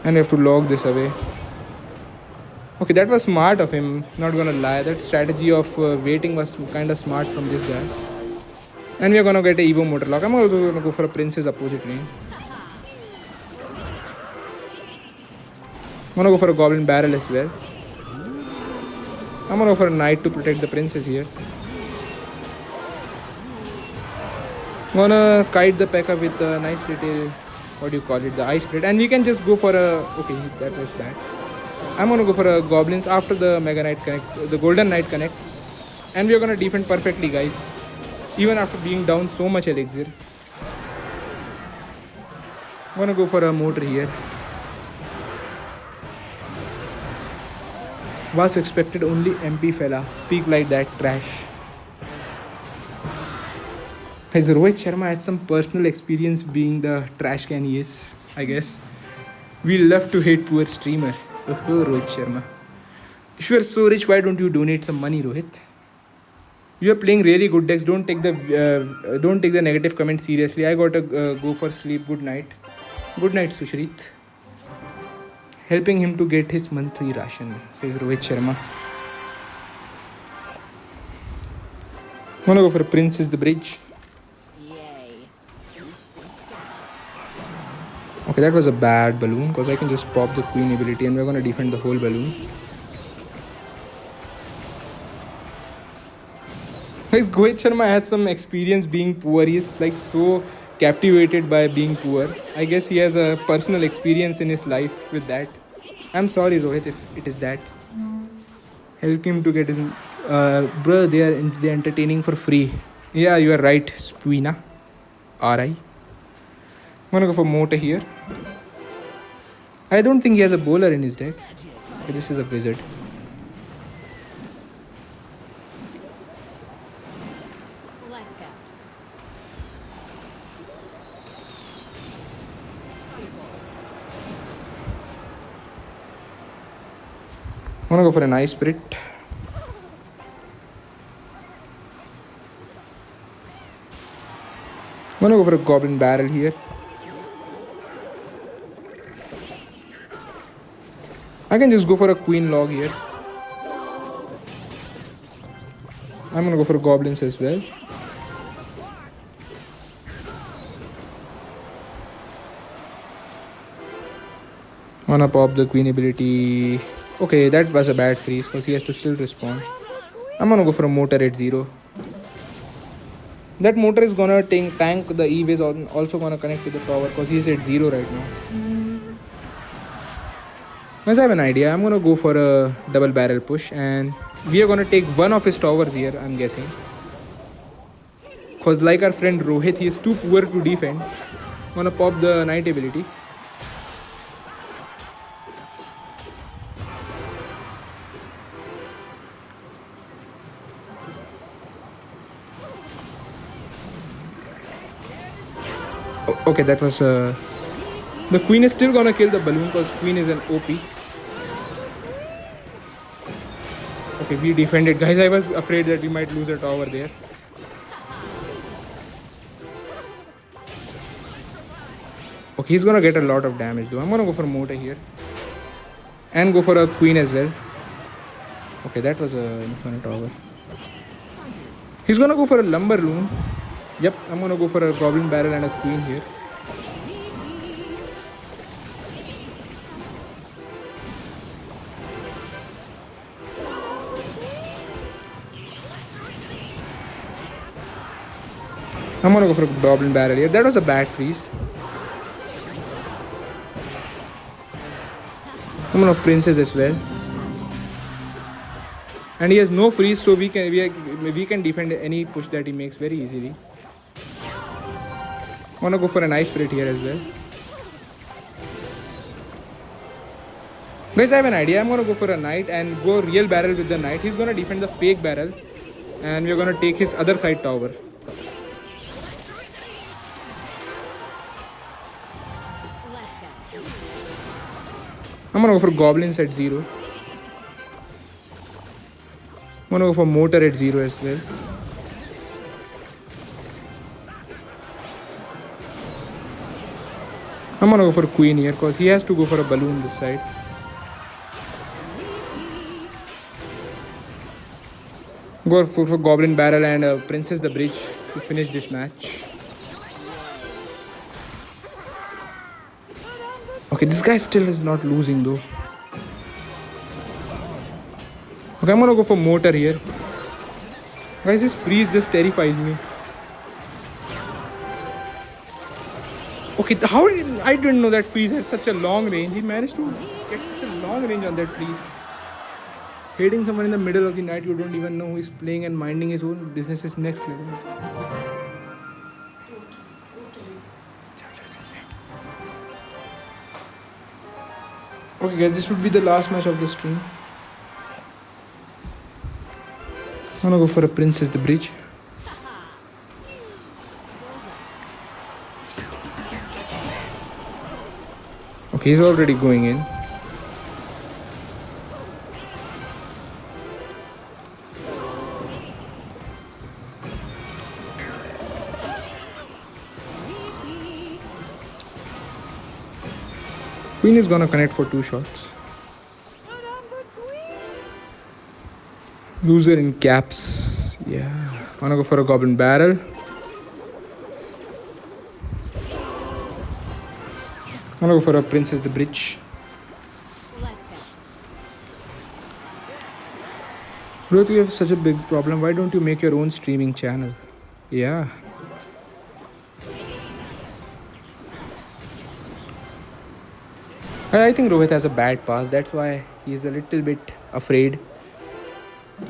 And we have to log this away. Okay, that was smart of him. Not gonna lie. That strategy of waiting was kind of smart from this guy. And we are gonna get a Evo motor lock. I'm also gonna go for a princess opposite lane. I'm gonna go for a goblin barrel as well. I'm gonna go for a knight to protect the princess here. I'm gonna kite the P.E.K.K.A with a nice little, what do you call it, the ice plate. And we can just go for a, okay, that was bad. I'm gonna go for a goblins after the mega knight connect, the golden knight connects. And we are gonna defend perfectly, guys. Even after being down so much elixir. I'm gonna go for a motor here. Was expected only MP fella. Speak like that, trash. Guys, Rohit Sharma had some personal experience being the trash can he is, I guess. We love to hate poor streamer. Oh, Rohit Sharma. If you are so rich, why don't you donate some money, Rohit? You are playing really good decks. Don't take the negative comment seriously. I gotta go for sleep. Good night. Good night, Sushrit. Helping him to get his monthly ration, says Rohit Sharma. I'm gonna go for Princess the Bridge. Yay. Okay, that was a bad balloon because I can just pop the queen ability and we're gonna defend the whole balloon. Guys, Rohit Sharma has some experience being poor. He's like so captivated by being poor. I guess he has a personal experience in his life with that. I'm sorry, Rohit, if it is that. Help him to get his. Bro, they're entertaining for free. Yeah, you are right, Spuina. R.I. I'm gonna go for Mota here. I don't think he has a bowler in his deck. Okay, this is a wizard. Let's go. I'm gonna go for an ice spirit. I'm gonna go for a goblin barrel here. I can just go for a queen log here. I'm gonna go for goblins as well. I'm gonna pop the queen ability. Okay, that was a bad freeze because he has to still respond. I'm gonna go for a motor at 0. That motor is gonna tank the E-ways, also gonna connect to the tower because he's at 0 right now. Guys, I have an idea. I'm gonna go for a double barrel push and we are gonna take one of his towers here, I'm guessing. Because like our friend Rohit, he is too poor to defend. I'm gonna pop the knight ability. Okay, that was the queen is still gonna kill the balloon because queen is an OP. Okay, we defended, guys. I was afraid that we might lose a tower there. Okay, he's gonna get a lot of damage though. I'm gonna go for Mota here and go for a queen as well. Okay, that was a infinite tower. He's gonna go for a lumber loom. Yep, I'm gonna go for a goblin barrel and a queen here. I'm gonna go for a goblin barrel here. That was a bad freeze. I'm gonna have princess as well. And he has no freeze, so we can defend any push that he makes very easily. I'm gonna go for an ice spirit here as well. Guys, I have an idea. I'm gonna go for a knight and go real barrel with the knight. He's gonna defend the fake barrel and we're gonna take his other side tower. I'm gonna go for goblins at 0. I'm gonna go for motor at 0 as well. I'm gonna go for queen here because he has to go for a balloon this side. Go for goblin barrel and princess the bridge to finish this match. Okay, this guy still is not losing though. Okay, I'm gonna go for motor here. Guys, this freeze just terrifies me. Okay, I didn't know that freeze had such a long range. He managed to get such a long range on that freeze. Hitting someone in the middle of the night you don't even know who is playing and minding his own business is next level. Okay guys, this should be the last match of the stream. I'm gonna go for a princess the bridge. Okay, he's already going in. Queen is gonna connect for 2 shots. Loser in caps. Yeah. I'm gonna go for a goblin barrel. I'm gonna go for a princess the bridge. Bro, you have such a big problem. Why don't you make your own streaming channel? Yeah. I think Rohit has a bad pass. That's why he's a little bit afraid. I'm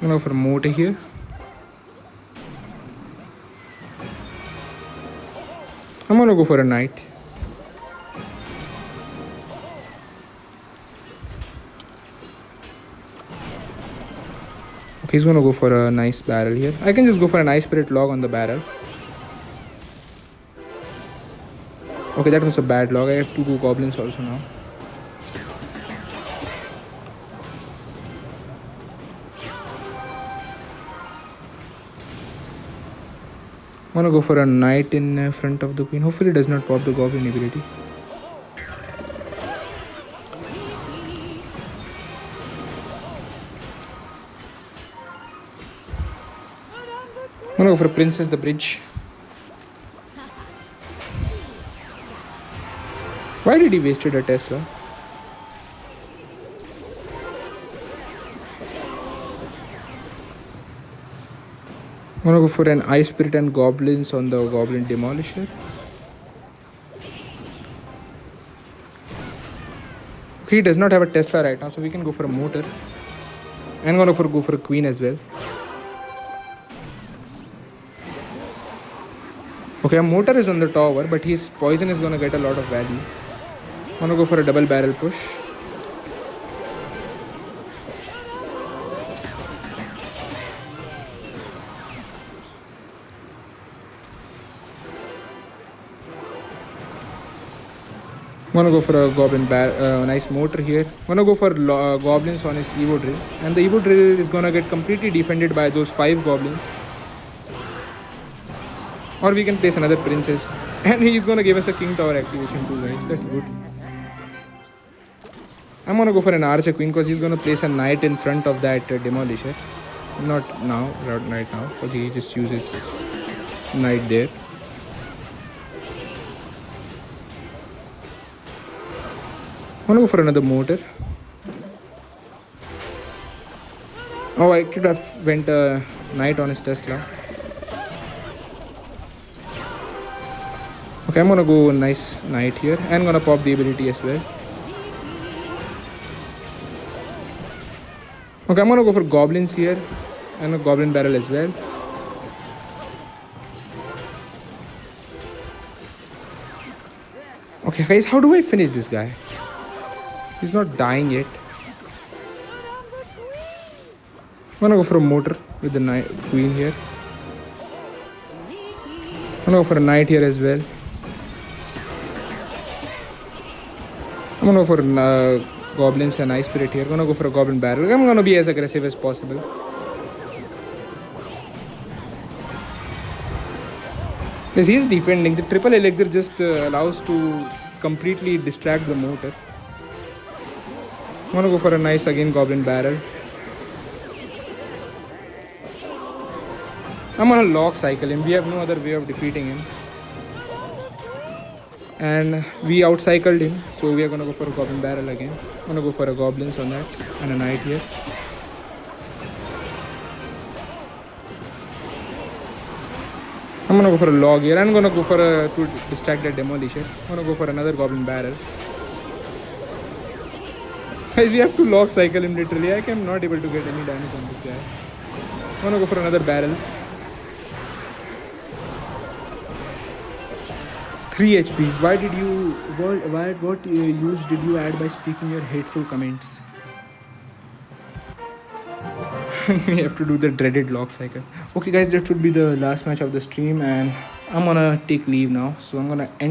gonna go for a motor here. I'm gonna go for a knight. Okay, he's gonna go for a nice barrel here. I can just go for a nice spirit log on the barrel. Okay, that was a bad log. I have to go goblins also now. I'm gonna go for a knight in front of the queen. Hopefully it does not pop the goblin ability. I'm gonna go for a princess the bridge. Why did he wasted a Tesla? I'm gonna go for an ice spirit and goblins on the goblin demolisher. Okay, he does not have a Tesla right now, so we can go for a motor. I'm gonna go for a queen as well. Okay, a motor is on the tower, but his poison is gonna get a lot of value. I'm gonna go for a double barrel push. I'm gonna go for a goblin nice motor here. I'm gonna go for goblins on his Evo drill, and the Evo drill is gonna get completely defended by those 5 goblins. Or we can place another princess, and he's gonna give us a king tower activation too, guys. That's good. I'm gonna go for an archer queen because he's gonna place a knight in front of that demolisher. Not right now, because he just uses knight there. I'm gonna go for another motor. Oh, I could have went a knight on his Tesla. Okay, I'm gonna go nice knight here. I'm gonna pop the ability as well. Okay, I'm gonna go for goblins here and a goblin barrel as well. Okay, guys, how do I finish this guy? He's not dying yet. I'm gonna go for a motor with the knight queen here. I'm gonna go for a knight here as well. I'm gonna go for Goblins and Ice Spirit here. Gonna go for a Goblin Barrel. I'm gonna be as aggressive as possible. Yes, he is defending. The triple elixir just allows to completely distract the mortar. I'm gonna go for a nice again Goblin Barrel. I'm gonna lock cycle him. We have no other way of defeating him. And we outcycled him, so we are gonna go for a Goblin Barrel again. I'm gonna go for a Goblins on that and a Knight here. I'm gonna go for a log here. I'm gonna go for a to distract that demolisher. I'm gonna go for another Goblin Barrel. Guys, we have to log cycle him literally. I am not able to get any damage on this guy. I'm gonna go for another barrel. 3 HP. Why did you what use did you add by speaking your hateful comments? We have to do the dreaded lock cycle. Okay guys, that should be the last match of the stream and I'm gonna take leave now, so I'm gonna end